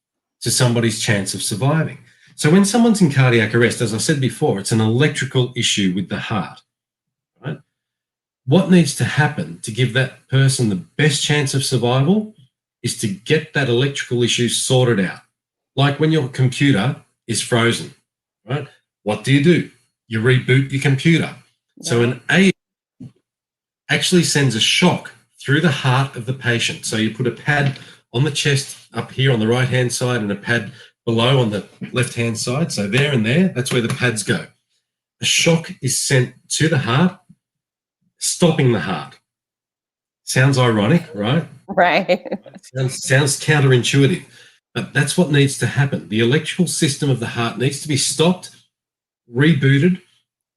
to somebody's chance of surviving. So when someone's in cardiac arrest, as I said before, it's an electrical issue with the heart, right? What needs to happen to give that person the best chance of survival is to get that electrical issue sorted out. Like when your computer is frozen, right? What do? You reboot your computer. Yeah. So an AED actually sends a shock through the heart of the patient. So you put a pad on the chest up here on the right-hand side and a pad below on the left-hand side. So there and there, that's where the pads go. A a shock is sent to the heart, stopping the heart. Sounds ironic, right? Right. Sounds counterintuitive, but that's what needs to happen. The electrical system of the heart needs to be stopped, rebooted,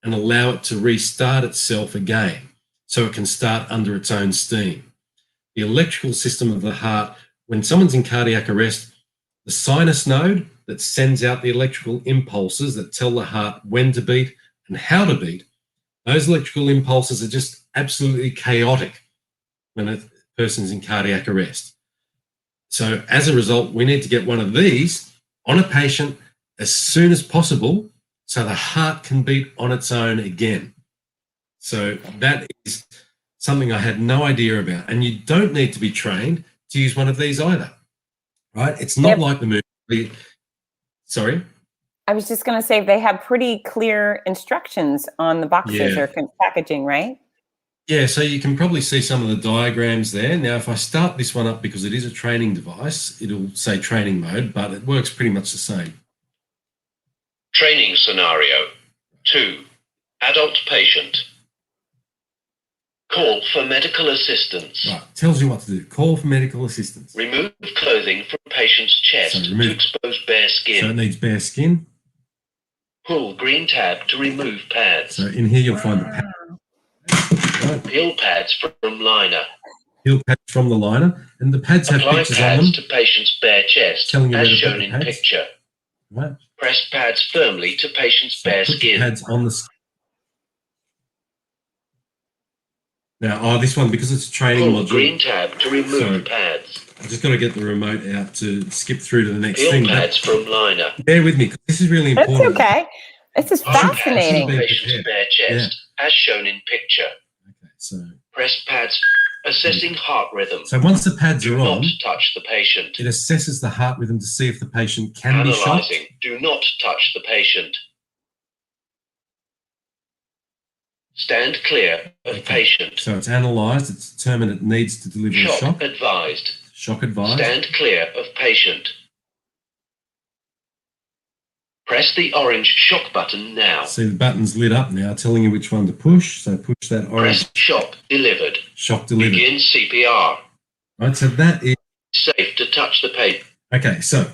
and allow it to restart itself again so it can start under its own steam. The electrical system of the heart, when someone's in cardiac arrest, the sinus node that sends out the electrical impulses that tell the heart when to beat and how to beat, those electrical impulses are just absolutely chaotic when a person's in cardiac arrest. So as a result, we need to get one of these on a patient as soon as possible so the heart can beat on its own again. So that is something I had no idea about. And you don't need to be trained to use one of these either, right? It's not like the movie. Sorry? I was just going to say they have pretty clear instructions on the boxes Yeah. or packaging, right? Yeah, so you can probably see some of the diagrams there. Now, if I start this one up, because it is a training device, it'll say training mode, but it works pretty much the same. Training scenario 2. Adult patient. Call for medical assistance. Right, tells you what to do. Call for medical assistance. Remove clothing from patient's chest to expose bare skin. So it needs bare skin. Pull green tab to remove pads. So in here you'll find the pad. Right. Peel pads from liner. Peel pads from the liner, and the pads have Apply pictures on pads them. to patient's bare chest, Telling you as where to put shown the in pads. picture. Right. Press pads firmly to patient's So bare put the skin. pads on the skin. Now, this one, because it's a training Pull module, green tab to remove pads. I've just got to get the remote out to skip through to the next Peel thing. pads from liner. Bear with me, 'cause this is really That's important. okay. This is Apply pads to fascinating. patient's bare chest, as shown in picture. Okay, so Press pads. Assessing heart rhythm. once the pads Do are not on, touch the patient. it assesses the heart rhythm to see if the patient can be shocked. Analyzing. Do not touch the patient. Stand clear of patient. So it's analysed, it's determined it needs to deliver a Shock shock. advised. Shock advised. Stand clear of patient. Press the orange shock button now. See the button's lit up now, telling you which one to push. So push that orange Press shock delivered. shock delivered. Begin CPR. Right, so that is Safe to touch the patient. okay. So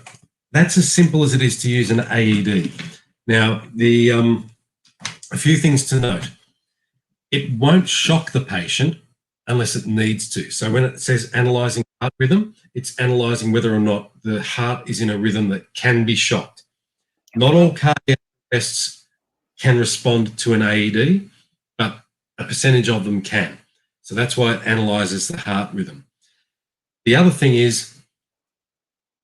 that's as simple as it is to use an AED. Now, a few things to note. It won't shock the patient unless it needs to. So when it says analysing heart rhythm, it's analysing whether or not the heart is in a rhythm that can be shocked. Not all cardiac arrests can respond to an AED, but a percentage of them can. So that's why it analyses the heart rhythm. The other thing is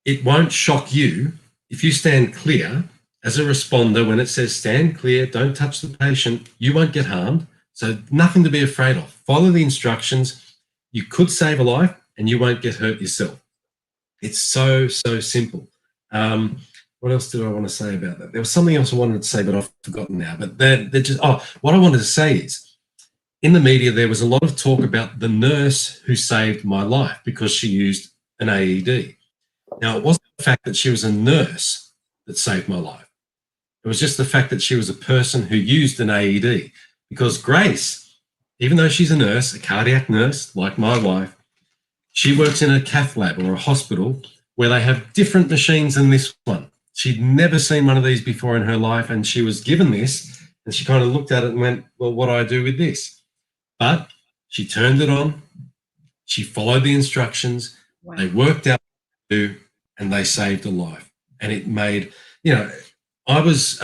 it won't shock you if you stand clear as a responder. When it says stand clear, don't touch the patient, you won't get harmed. So nothing to be afraid of. Follow the instructions. You could save a life and you won't get hurt yourself. It's so simple. What else did I want to say about that? There was something else I wanted to say, but I've forgotten now. But they're just, what I wanted to say is, in the media, there was a lot of talk about the nurse who saved my life because she used an AED. Now, it wasn't the fact that she was a nurse that saved my life. It was just the fact that she was a person who used an AED. Because Grace, even though she's a nurse, a cardiac nurse, like my wife, she works in a cath lab or a hospital where they have different machines than this one. She'd never seen one of these before in her life, and she was given this, and she kind of looked at it and went, well, what do I do with this? But she turned it on, she followed the instructions, Wow. they worked out what to do, and they saved a life. And it made, I was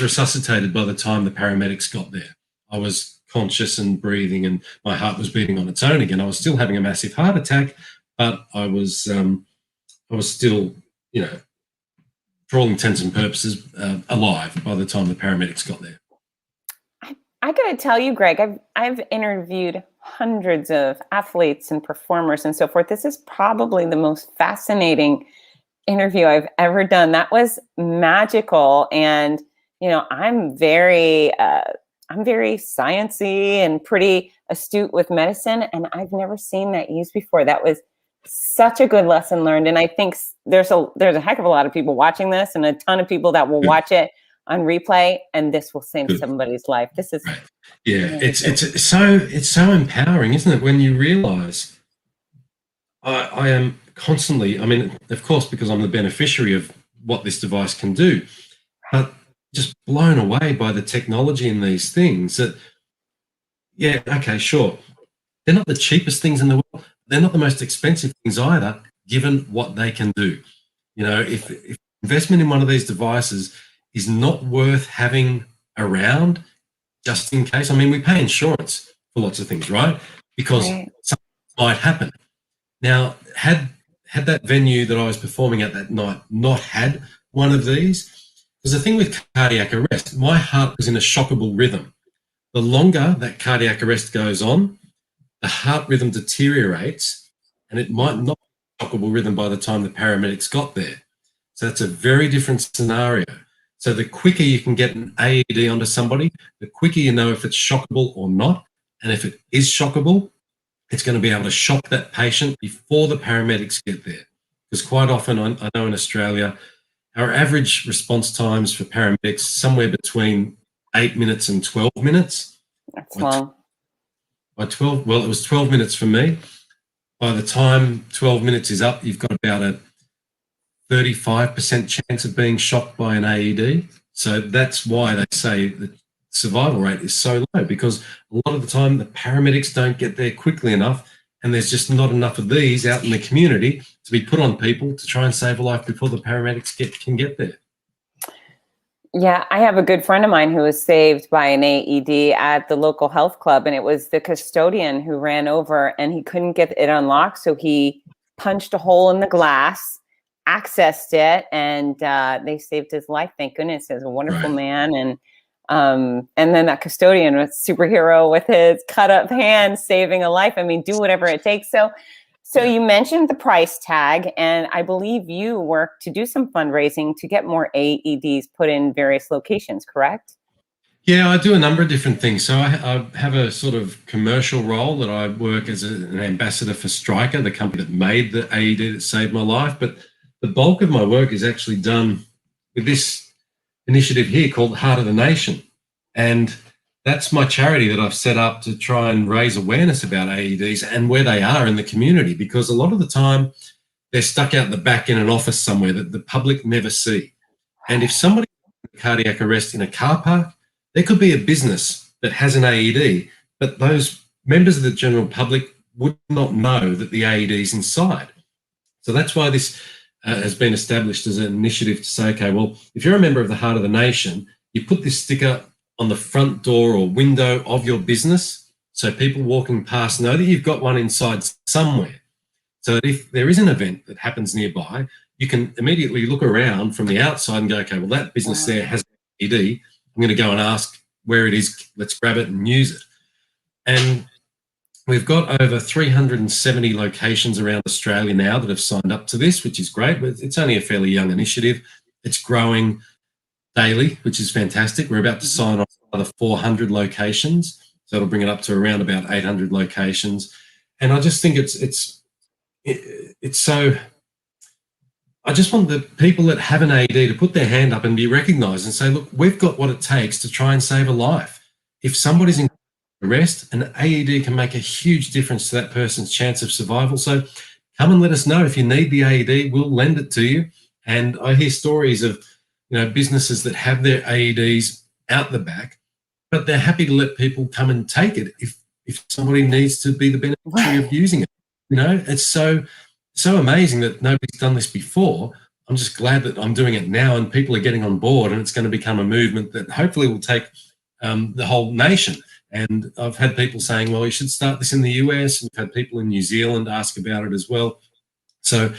resuscitated by the time the paramedics got there. I was conscious and breathing, and my heart was beating on its own again. I was still having a massive heart attack, but I was still, for all intents and purposes, alive by the time the paramedics got there. I got to tell you, Greg, I've interviewed hundreds of athletes and performers and so forth. This is probably the most fascinating interview I've ever done. That was magical. And, I'm very sciencey and pretty astute with medicine. And I've never seen that used before. That was such a good lesson learned. And I think there's a heck of a lot of people watching this and a ton of people that will watch it on replay, and this will save Good. somebody's life. This is yeah, it's so empowering, isn't it? When you realize I am constantly, I mean, of course, because I'm the beneficiary of what this device can do, but just blown away by the technology in these things that, yeah, okay, sure. They're not the cheapest things in the world. They're not the most expensive things either, given what they can do. You know, if investment in one of these devices is not worth having around just in case. I mean, we pay insurance for lots of things, right? Because something might happen. Now, had that venue that I was performing at that night not had one of these, there's a thing with cardiac arrest. My heart was in a shockable rhythm. The longer that cardiac arrest goes on, the heart rhythm deteriorates, and it might not be a shockable rhythm by the time the paramedics got there. So that's a very different scenario. So the quicker you can get an AED onto somebody, the quicker you know if it's shockable or not. And if it is shockable, it's going to be able to shock that patient before the paramedics get there. Because quite often, I know in Australia, our average response times for paramedics somewhere between 8 minutes and 12 minutes. That's long. By 12, well, it was 12 minutes for me. By the time 12 minutes is up, you've got about a 35% chance of being shocked by an AED. So that's why they say the survival rate is so low, because a lot of the time the paramedics don't get there quickly enough, and there's just not enough of these out in the community to be put on people to try and save a life before the paramedics can get there. Yeah, I have a good friend of mine who was saved by an AED at the local health club, and it was the custodian who ran over and he couldn't get it unlocked. So he punched a hole in the glass, accessed it, and they saved his life. Thank goodness. He was a wonderful man. And then that custodian was a superhero with his cut up hand, saving a life. I mean, do whatever it takes. So you mentioned the price tag, and I believe you work to do some fundraising to get more AEDs put in various locations, correct? Yeah, I do a number of different things. So I have a sort of commercial role that I work as an ambassador for Stryker, the company that made the AED that saved my life. But the bulk of my work is actually done with this initiative here called Heart of the Nation. And that's my charity that I've set up to try and raise awareness about AEDs and where they are in the community, because a lot of the time they're stuck out the back in an office somewhere that the public never see. And if somebody has cardiac arrest in a car park, there could be a business that has an AED, but those members of the general public would not know that the AED is inside. So that's why this has been established as an initiative to say, okay, well, if you're a member of the Heart of the Nation, you put this sticker on the front door or window of your business so people walking past know that you've got one inside somewhere. So that if there is an event that happens nearby, you can immediately look around from the outside and go, okay, well, that business there has an AED. I'm going to go and ask where it is. Let's grab it and use it. And we've got over 370 locations around Australia now that have signed up to this, which is great, but it's only a fairly young initiative. It's growing daily, which is fantastic. We're about to sign off another 400 locations, so it'll bring it up to around about 800 locations. And I just think it's so. I just want the people that have an AED to put their hand up and be recognised and say, look, we've got what it takes to try and save a life. If somebody's in arrest, an AED can make a huge difference to that person's chance of survival. So come and let us know if you need the AED. We'll lend it to you. And I hear stories of, you know, businesses that have their AEDs out the back, but they're happy to let people come and take it if somebody needs to be the beneficiary of using it. You know, it's so amazing that nobody's done this before. I'm just glad that I'm doing it now and people are getting on board, and it's going to become a movement that hopefully will take the whole nation. And I've had people saying, well, you should start this in the US. We've had people in New Zealand ask about it as well. So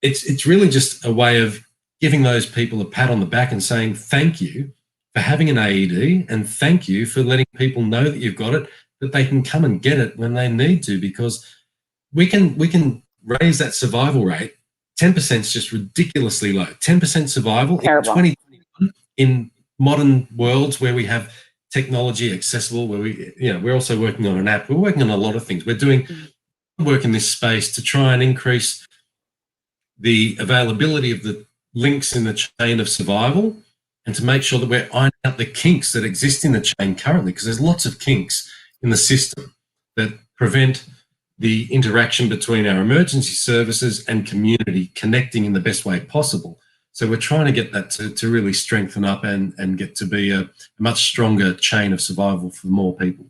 it's really just a way of giving those people a pat on the back and saying thank you for having an AED, and thank you for letting people know that you've got it, that they can come and get it when they need to, because we can raise that survival rate. 10% is just ridiculously low. 10% survival in 2021 in modern worlds where we have technology accessible, where we're also working on an app. We're working on a lot of things. We're doing work in this space to try and increase the availability of the links in the chain of survival and to make sure that we're ironing out the kinks that exist in the chain currently, because there's lots of kinks in the system that prevent the interaction between our emergency services and community connecting in the best way possible. So we're trying to get that to really strengthen up and get to be a much stronger chain of survival for more people.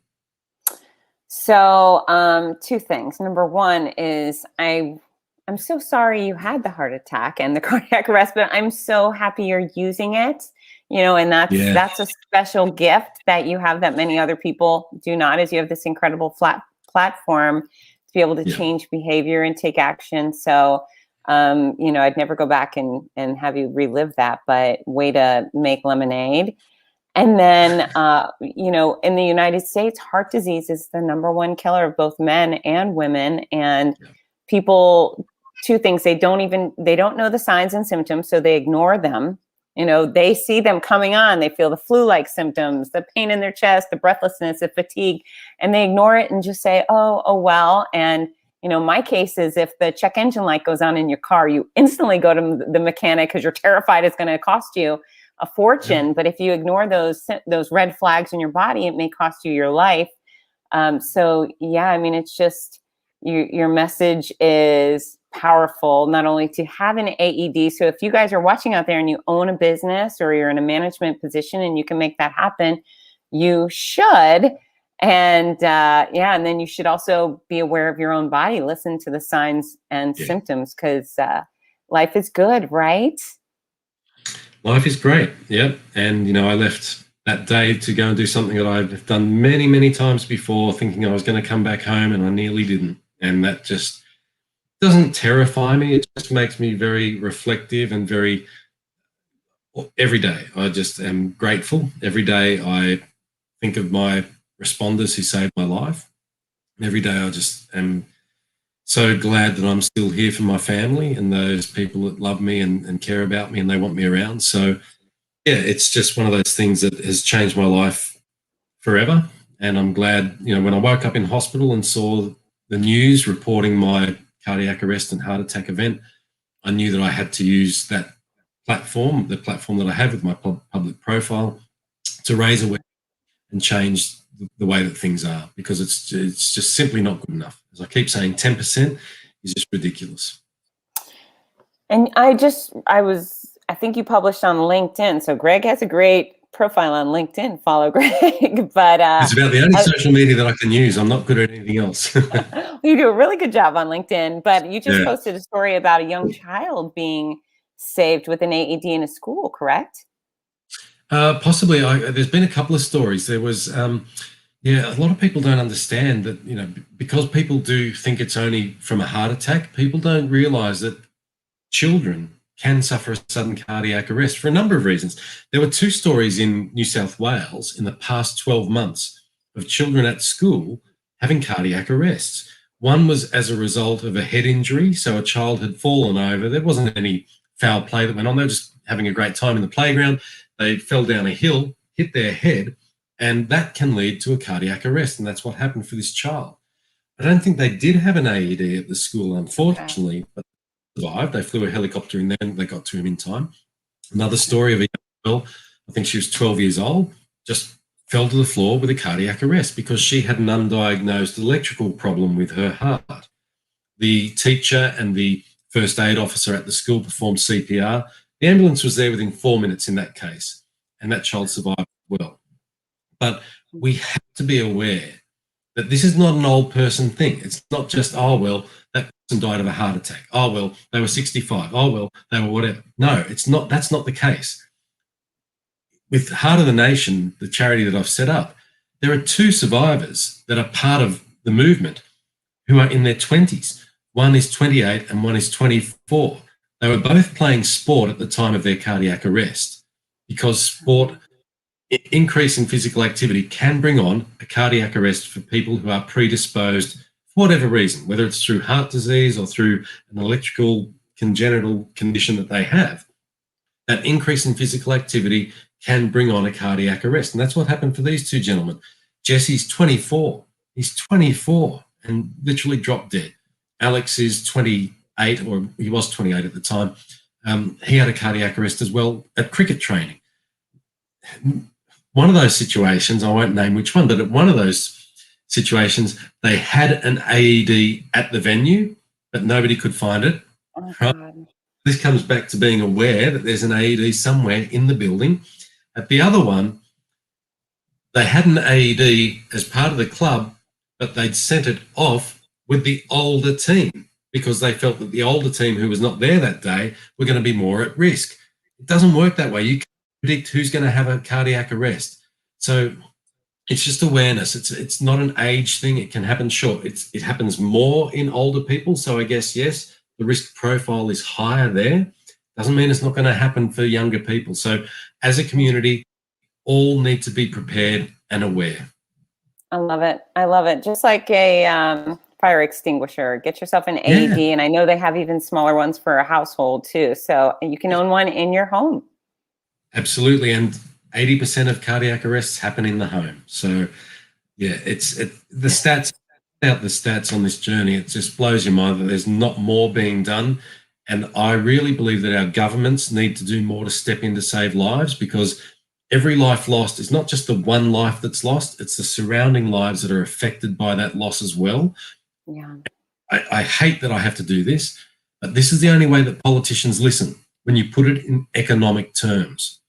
So two things. Number one is I'm so sorry you had the heart attack and the cardiac arrest, but I'm so happy you're using it, and that's a special gift that you have that many other people do not, is you have this incredible platform to be able to change behavior and take action. So, I'd never go back and have you relive that, but way to make lemonade. And then, in the United States, heart disease is the #1 killer of both men and women. And people, two things, they don't know the signs and symptoms, so they ignore them. They see them coming on, they feel the flu-like symptoms, the pain in their chest, the breathlessness, the fatigue, and they ignore it and just say, oh, well. And, my case is if the check engine light goes on in your car, you instantly go to the mechanic because you're terrified it's going to cost you a fortune. But if you ignore those red flags in your body, it may cost you your life. It's just your message is powerful, not only to have an AED. So if you guys are watching out there and you own a business or you're in a management position and you can make that happen, you should. And and then you should also be aware of your own body, listen to the signs and symptoms, because life is good, right? Life is great. Yep. And, I left that day to go and do something that I've done many, many times before, thinking I was going to come back home, and I nearly didn't. And that just doesn't terrify me. It just makes me very reflective and every day I just am grateful. Every day I think of my responders who saved my life. And every day I just am so glad that I'm still here for my family and those people that love me and care about me and they want me around. So, it's just one of those things that has changed my life forever. And I'm glad, when I woke up in hospital and saw the news reporting my cardiac arrest and heart attack event, I knew that I had to use that platform, the platform that I have with my public profile, to raise awareness and change the way that things are, because it's just simply not good enough. As I keep saying, 10% is just ridiculous. And I think you published on LinkedIn. So Greg has a great profile on LinkedIn. Follow Greg. But it's about the only social media that I can use. I'm not good at anything else. You do a really good job on LinkedIn. But you just posted a story about a young child being saved with an AED in a school, correct? Possibly. There's been a couple of stories. There was, a lot of people don't understand that, because people do think it's only from a heart attack, people don't realize that children can suffer a sudden cardiac arrest for a number of reasons. There were 2 stories in New South Wales in the past 12 months of children at school having cardiac arrests. One was as a result of a head injury. So a child had fallen over. There wasn't any foul play that went on. They were just having a great time in the playground. They fell down a hill, hit their head, and that can lead to a cardiac arrest. And that's what happened for this child. I don't think they did have an AED at the school, unfortunately, but they survived. They flew a helicopter in there and they got to him in time. Another story of a young girl, I think she was 12 years old, just fell to the floor with a cardiac arrest because she had an undiagnosed electrical problem with her heart. The teacher and the first aid officer at the school performed CPR. The ambulance was there within 4 minutes in that case, and that child survived well. But we have to be aware that this is not an old person thing. It's not just, oh, well, that person died of a heart attack. Oh, well, they were 65. Oh, well, they were whatever. No, it's not. That's not the case. With Heart of the Nation, the charity that I've set up, there are 2 survivors that are part of the movement who are in their 20s. One is 28 and one is 24. They were both playing sport at the time of their cardiac arrest, because sport, increase in physical activity, can bring on a cardiac arrest for people who are predisposed for whatever reason, whether it's through heart disease or through an electrical congenital condition that they have. That increase in physical activity can bring on a cardiac arrest. And that's what happened for these 2 gentlemen. Jesse's 24. He's 24 and literally dropped dead. Alex is 28, or he was 28 at the time. He had a cardiac arrest as well at cricket training. one of those situations, I won't name which one, but at one of those situations, they had an AED at the venue, but nobody could find it. Oh, Right? God. This comes back to being aware that there's an AED somewhere in the building. At the other one, they had an AED as part of the club, but they'd sent it off with the older team because they felt that the older team who was not there that day were going to be more at risk. It doesn't work that way. You can't predict who's going to have a cardiac arrest. So it's just awareness. It's not an age thing. It can happen short. It happens more in older people. So I guess, yes, the risk profile is higher there. Doesn't mean it's not going to happen for younger people. So as a community, all need to be prepared and aware. I love it. I love it. Just like a fire extinguisher, get yourself an AED. And I know they have even smaller ones for a household too. So you can own one in your home. Absolutely. And 80% of cardiac arrests happen in the home. So yeah, the stats on this journey, it just blows your mind that there's not more being done. And I really believe that our governments need to do more to step in to save lives, because every life lost is not just the one life that's lost, it's the surrounding lives that are affected by that loss as well. Yeah. I hate that I have to do this, but this is the only way that politicians listen, when you put it in economic terms.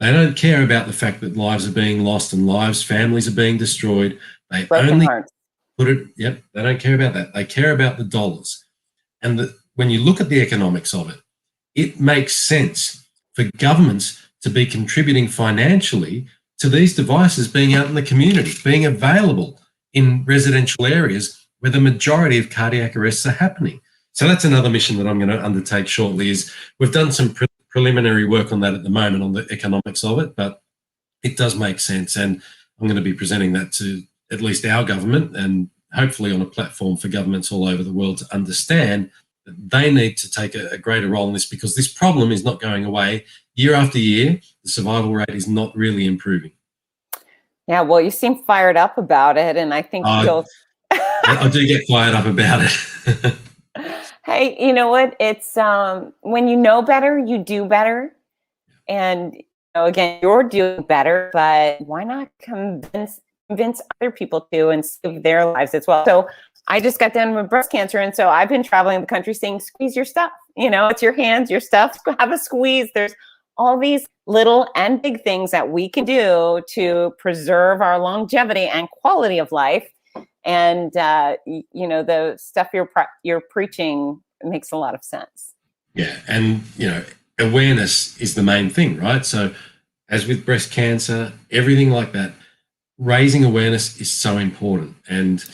They don't care about the fact that lives are being lost and families are being destroyed. They Broken only hearts. they don't care about that. They care about the dollars. And when you look at the economics of it, it makes sense for governments to be contributing financially to these devices being out in the community, being available in residential areas where the majority of cardiac arrests are happening. So that's another mission that I'm going to undertake shortly. Is we've done some preliminary work on that at the moment, on the economics of it, but it does make sense. And I'm going to be presenting that to at least our government, and hopefully on a platform for governments all over the world to understand that they need to take a greater role in this, because this problem is not going away. Year after year, the survival rate is not really improving. Yeah, well, you seem fired up about it, and I think you'll... I do get fired up about it. Hey, you know what? It's when you know better, you do better. And again, you're doing better, but why not convince other people to and save their lives as well? So I just got done with breast cancer, and so I've been traveling the country saying, squeeze your stuff. It's your hands, your stuff. Have a squeeze. There's all these little and big things that we can do to preserve our longevity and quality of life. And the stuff you're preaching makes a lot of sense. Yeah, and awareness is the main thing, right? So, as with breast cancer, everything like that, raising awareness is so important. And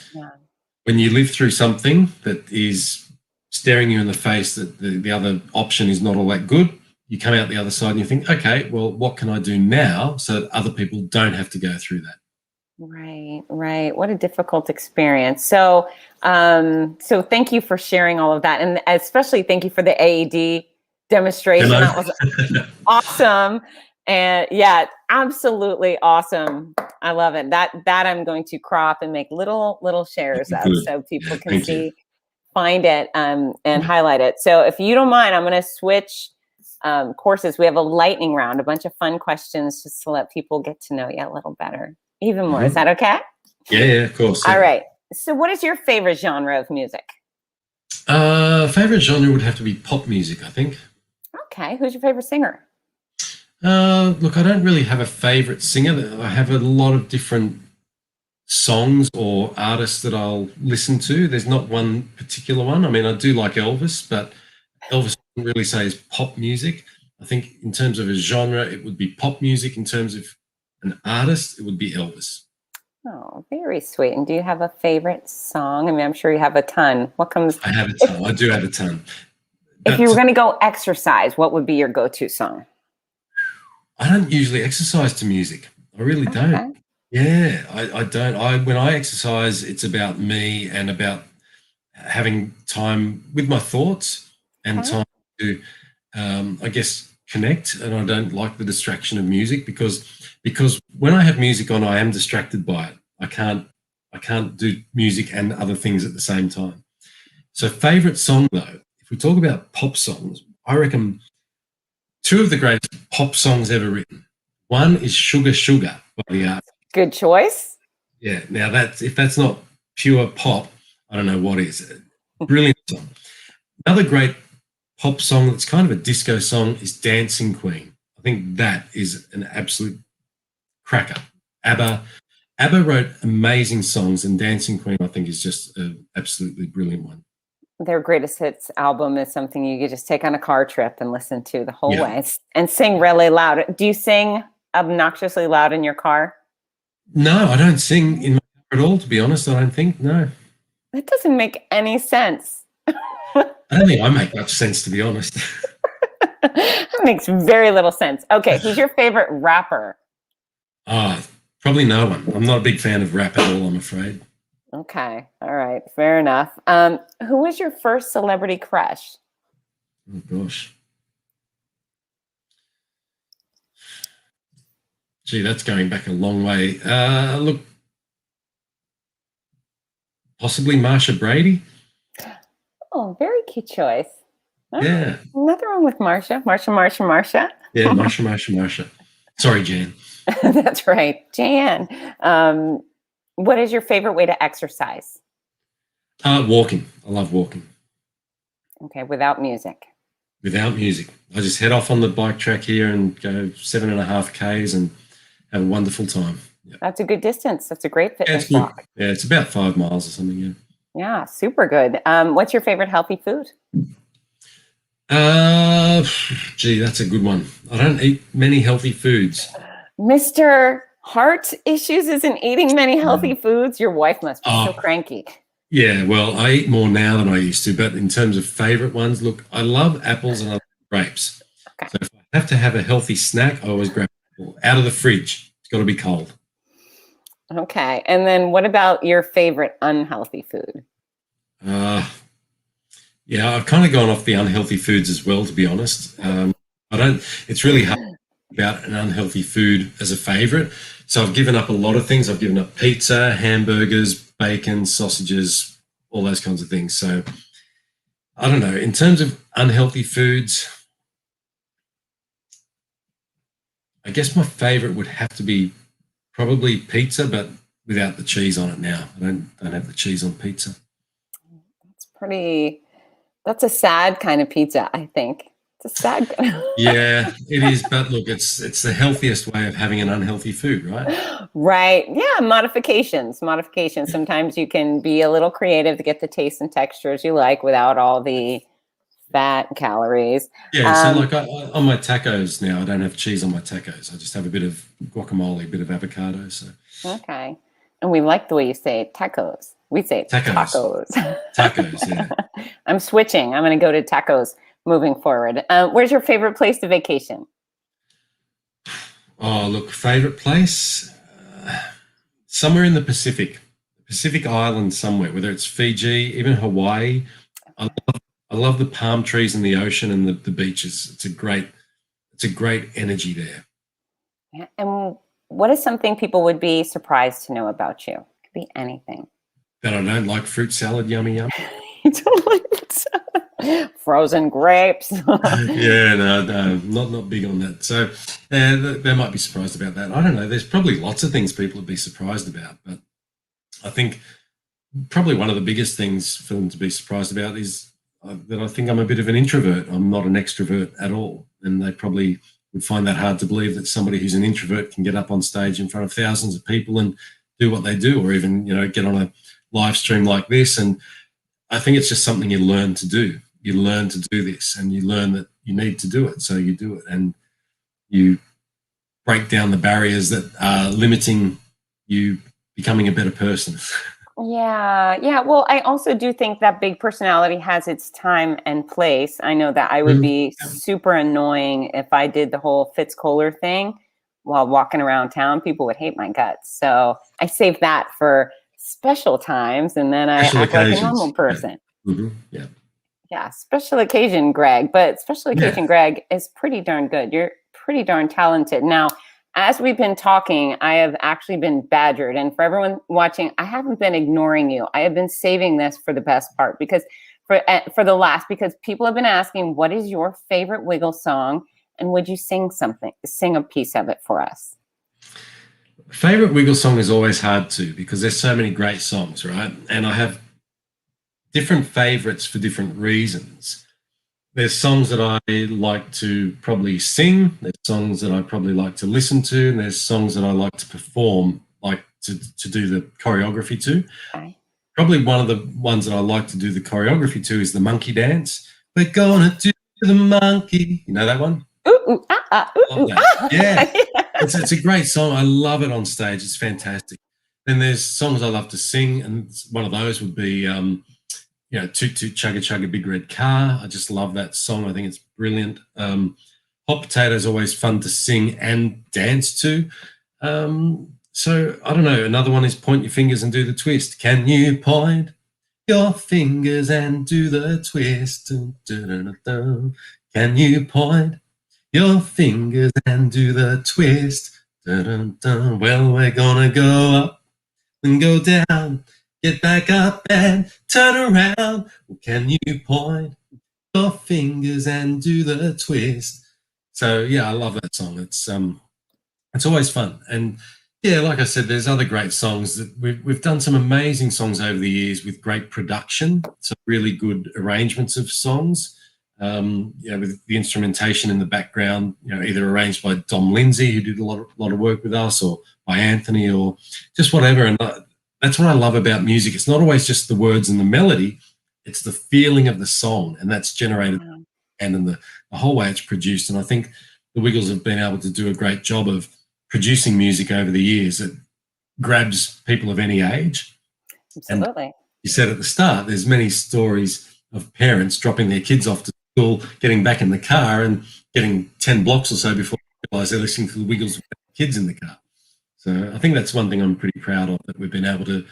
when you live through something that is staring you in the face, that the other option is not all that good, you come out the other side and you think, okay, well, what can I do now so that other people don't have to go through that? Right. What a difficult experience. So thank you for sharing all of that. And especially thank you for the AED demonstration. That was awesome. And yeah, absolutely awesome. I love it. That I'm going to crop and make little shares of so people can find it and highlight it. So if you don't mind, I'm going to switch courses. We have a lightning round, a bunch of fun questions just to let people get to know you a little better. Even more. Is that okay? Yeah, of course. All right. So what is your favorite genre of music? Favorite genre would have to be pop music, I think. Okay. Who's your favorite singer? Look, I don't really have a favorite singer. I have a lot of different songs or artists that I'll listen to. There's not one particular one. I mean, I do like Elvis, but Elvis I wouldn't really say is pop music. I think in terms of a genre, it would be pop music. In terms of an artist, it would be Elvis. Oh, very sweet. And do you have a favorite song? I mean, I'm sure you have a ton. What comes? I have a ton. I do have a ton. If you were going to go exercise, what would be your go-to song? I don't usually exercise to music. I really don't. Yeah, I don't. When I exercise, it's about me and about having time with my thoughts and time to, I guess, connect. And I don't like the distraction of music because when I have music on, I am distracted by it. I can't do music and other things at the same time. So favorite song though, if we talk about pop songs, I reckon two of the greatest pop songs ever written. One is Sugar Sugar by the Good choice. Yeah, now if that's not pure pop, I don't know what is. Brilliant song. Another great pop song that's kind of a disco song is Dancing Queen. I think that is an absolute cracker. ABBA wrote amazing songs, and Dancing Queen, I think, is just an absolutely brilliant one. Their greatest hits album is something you could just take on a car trip and listen to the whole way and sing really loud. Do you sing obnoxiously loud in your car? No, I don't sing in my car at all, to be honest. I don't think. No. That doesn't make any sense. I don't think I make much sense, to be honest. That makes very little sense. Okay, who's your favorite rapper? Probably no one. I'm not a big fan of rap at all, I'm afraid. Okay, all right, fair enough. Who was your first celebrity crush? Oh, gosh. Gee, that's going back a long way. Look, possibly Marsha Brady. Oh, very cute choice. Yeah. Nothing wrong with Marsha. Marsha. Yeah, Marsha. Sorry, Jan. That's right. Jan. What is your favorite way to exercise? Walking. I love walking. Okay, without music. Without music. I just head off on the bike track here and go 7.5 Ks and have a wonderful time. Yep. That's a good distance. That's a great fitness walk. Yeah, it's about 5 miles or something, yeah. Yeah, super good. What's your favorite healthy food? Gee, that's a good one. I don't eat many healthy foods. Mr. Heart Issues isn't eating many healthy foods. Your wife must be so cranky. Yeah, well, I eat more now than I used to, but in terms of favorite ones, look, I love apples and I love grapes. Okay. So if I have to have a healthy snack, I always grab an apple out of the fridge. It's got to be cold. Okay. And then what about your favorite unhealthy food? Yeah, I've kind of gone off the unhealthy foods as well, to be honest. It's really hard about an unhealthy food as a favorite. So I've given up a lot of things. I've given up pizza, hamburgers, bacon, sausages, all those kinds of things. So I don't know. In terms of unhealthy foods, I guess my favorite would have to be probably pizza, but without the cheese on it now. I don't have the cheese on pizza. That's a sad kind of pizza, I think. It's a sad kind. Yeah, it is. But look, it's the healthiest way of having an unhealthy food, right? Right. Yeah. Modifications. Sometimes you can be a little creative to get the taste and textures you like without all the fat and calories. Yeah. So like on my tacos now, I don't have cheese on my tacos. I just have a bit of guacamole, a bit of avocado. So. Okay. And we like the way you say tacos. We say tacos. Tacos, yeah. I'm switching. I'm going to go to tacos moving forward. Where's your favorite place to vacation? Oh, look, favorite place? Somewhere in the Pacific island somewhere, whether it's Fiji, even Hawaii. I love the palm trees and the ocean and the beaches. It's a great energy there. Yeah. And what is something people would be surprised to know about you? It could be anything. That I don't like fruit salad, yummy. You don't like fruit salad? Frozen grapes. Yeah, no, not big on that. So they might be surprised about that. I don't know. There's probably lots of things people would be surprised about, but I think probably one of the biggest things for them to be surprised about is that I think I'm a bit of an introvert. I'm not an extrovert at all, and they probably would find that hard to believe that somebody who's an introvert can get up on stage in front of thousands of people and do what they do, or even get on a live stream like this. And I think it's just something you learn to do. You learn to do this, and you learn that you need to do it, so you do it, and you break down the barriers that are limiting you becoming a better person. Yeah. Well, I also do think that big personality has its time and place. I know that I would be super annoying if I did the whole Fitz Koehler thing while walking around town. People would hate my guts. So I save that for special times, and then I act like a normal person. Yeah. Mm-hmm. Yeah. Yeah, special occasion Greg, but special occasion Greg is pretty darn good. You're pretty darn talented. Now, as we've been talking, I have actually been badgered, and for everyone watching, I haven't been ignoring you. I have been saving this for the best part because people have been asking, what is your favorite Wiggle song? And would you sing a piece of it for us? Favorite Wiggle song is always hard to, because there's so many great songs, right? And I have different favorites for different reasons. There's songs that I like to probably sing. There's songs that I probably like to listen to. And there's songs that I like to perform, like to do the choreography to. Okay. Probably one of the ones that I like to do the choreography to is the monkey dance. We're gonna do the monkey. You know that one? Ooh, ooh, ah, ah, ooh, ooh, ah. Yeah. It's a great song. I love it on stage. It's fantastic. Then there's songs I love to sing, and one of those would be, Toot Toot Chugga Chugga Big Red Car. I just love that song. I think it's brilliant. Hot Potato is always fun to sing and dance to. So I don't know. Another one is Point Your Fingers and Do the Twist. Can you point your fingers and do the twist? Dun, dun, dun, dun, dun. Can you point your fingers and do the twist? Dun, dun, dun. Well, we're gonna go up and go down, get back up and turn around. Well, can you point your fingers and do the twist? So yeah, I love that song. It's always fun. And yeah, like I said, there's other great songs that we've done some amazing songs over the years with great production, some really good arrangements of songs. With the instrumentation in the background, either arranged by Dom Lindsay, who did a lot of work with us, or by Anthony, or just whatever. And that's what I love about music. It's not always just the words and the melody; it's the feeling of the song, and that's generated and in the whole way it's produced. And I think the Wiggles have been able to do a great job of producing music over the years that grabs people of any age. Absolutely. And you said at the start, there's many stories of parents dropping their kids off to school, getting back in the car and getting 10 blocks or so before they realise they're listening to the Wiggles with their kids in the car. So I think that's one thing I'm pretty proud of, that we've been able to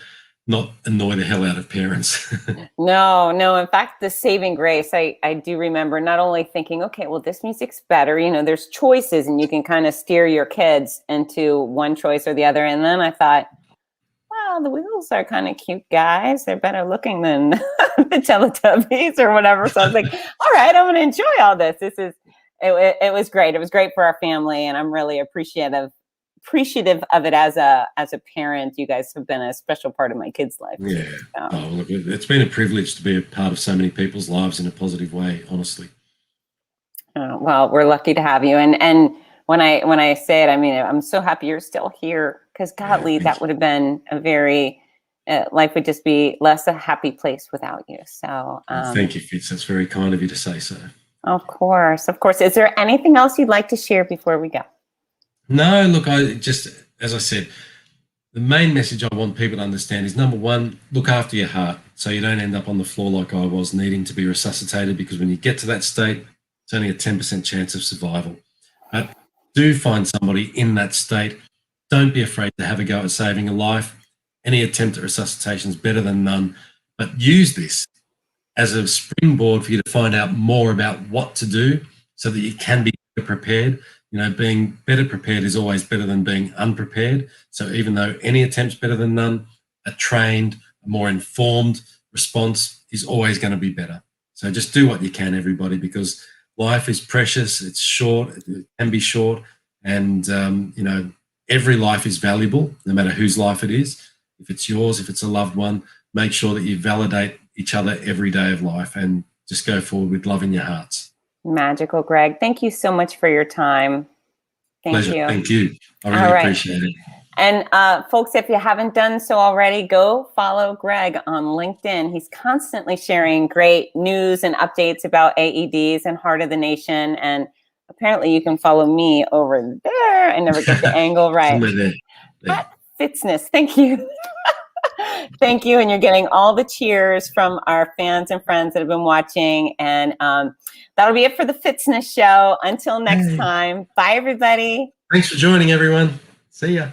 not annoy the hell out of parents. No. In fact, the saving grace, I do remember not only thinking, okay, well, this music's better. There's choices and you can kind of steer your kids into one choice or the other. And then I thought, wow, the Wiggles are kind of cute guys. They're better looking than the Teletubbies or whatever. So I was like, all right, I'm going to enjoy all this. It was great. It was great for our family. And I'm really appreciative of it as a parent. You guys have been a special part of my kids' life. Yeah. So. Oh, look, it's been a privilege to be a part of so many people's lives in a positive way, honestly. Well, we're lucky to have you. And when I say it, I mean, I'm so happy you're still here, because golly, that would have been a very, life would just be less a happy place wwithout you. So thank you, Fitz. That's very kind of you to say so. Of course. Is there anything else you'd like to share before we go? No, look, as I said, the main message I want people to understand is, number one, look after your heart so you don't end up on the floor like I was, needing to be resuscitated, because when you get to that state, it's only a 10% chance of survival. But do find somebody in that state. Don't be afraid to have a go at saving a life. Any attempt at resuscitation is better than none. But use this as a springboard for you to find out more about what to do so that you can be prepared. Being better prepared is always better than being unprepared. So even though any attempt's better than none, a trained, more informed response is always going to be better. So just do what you can, everybody, because life is precious. It's short. It can be short. And, every life is valuable, no matter whose life it is. If it's yours, if it's a loved one, make sure that you validate each other every day of life and just go forward with love in your hearts. Magical, Greg. Thank you so much for your time. Pleasure. Thank you. I really appreciate it. And folks, if you haven't done so already, go follow Greg on LinkedIn. He's constantly sharing great news and updates about AEDs and Heart of the Nation. And apparently you can follow me over there. I never get the angle right. But Fitzness, thank you. Thank you. And you're getting all the cheers from our fans and friends that have been watching. And that'll be it for the Fitzness Show. Until next time. Bye, everybody. Thanks for joining, everyone. See ya.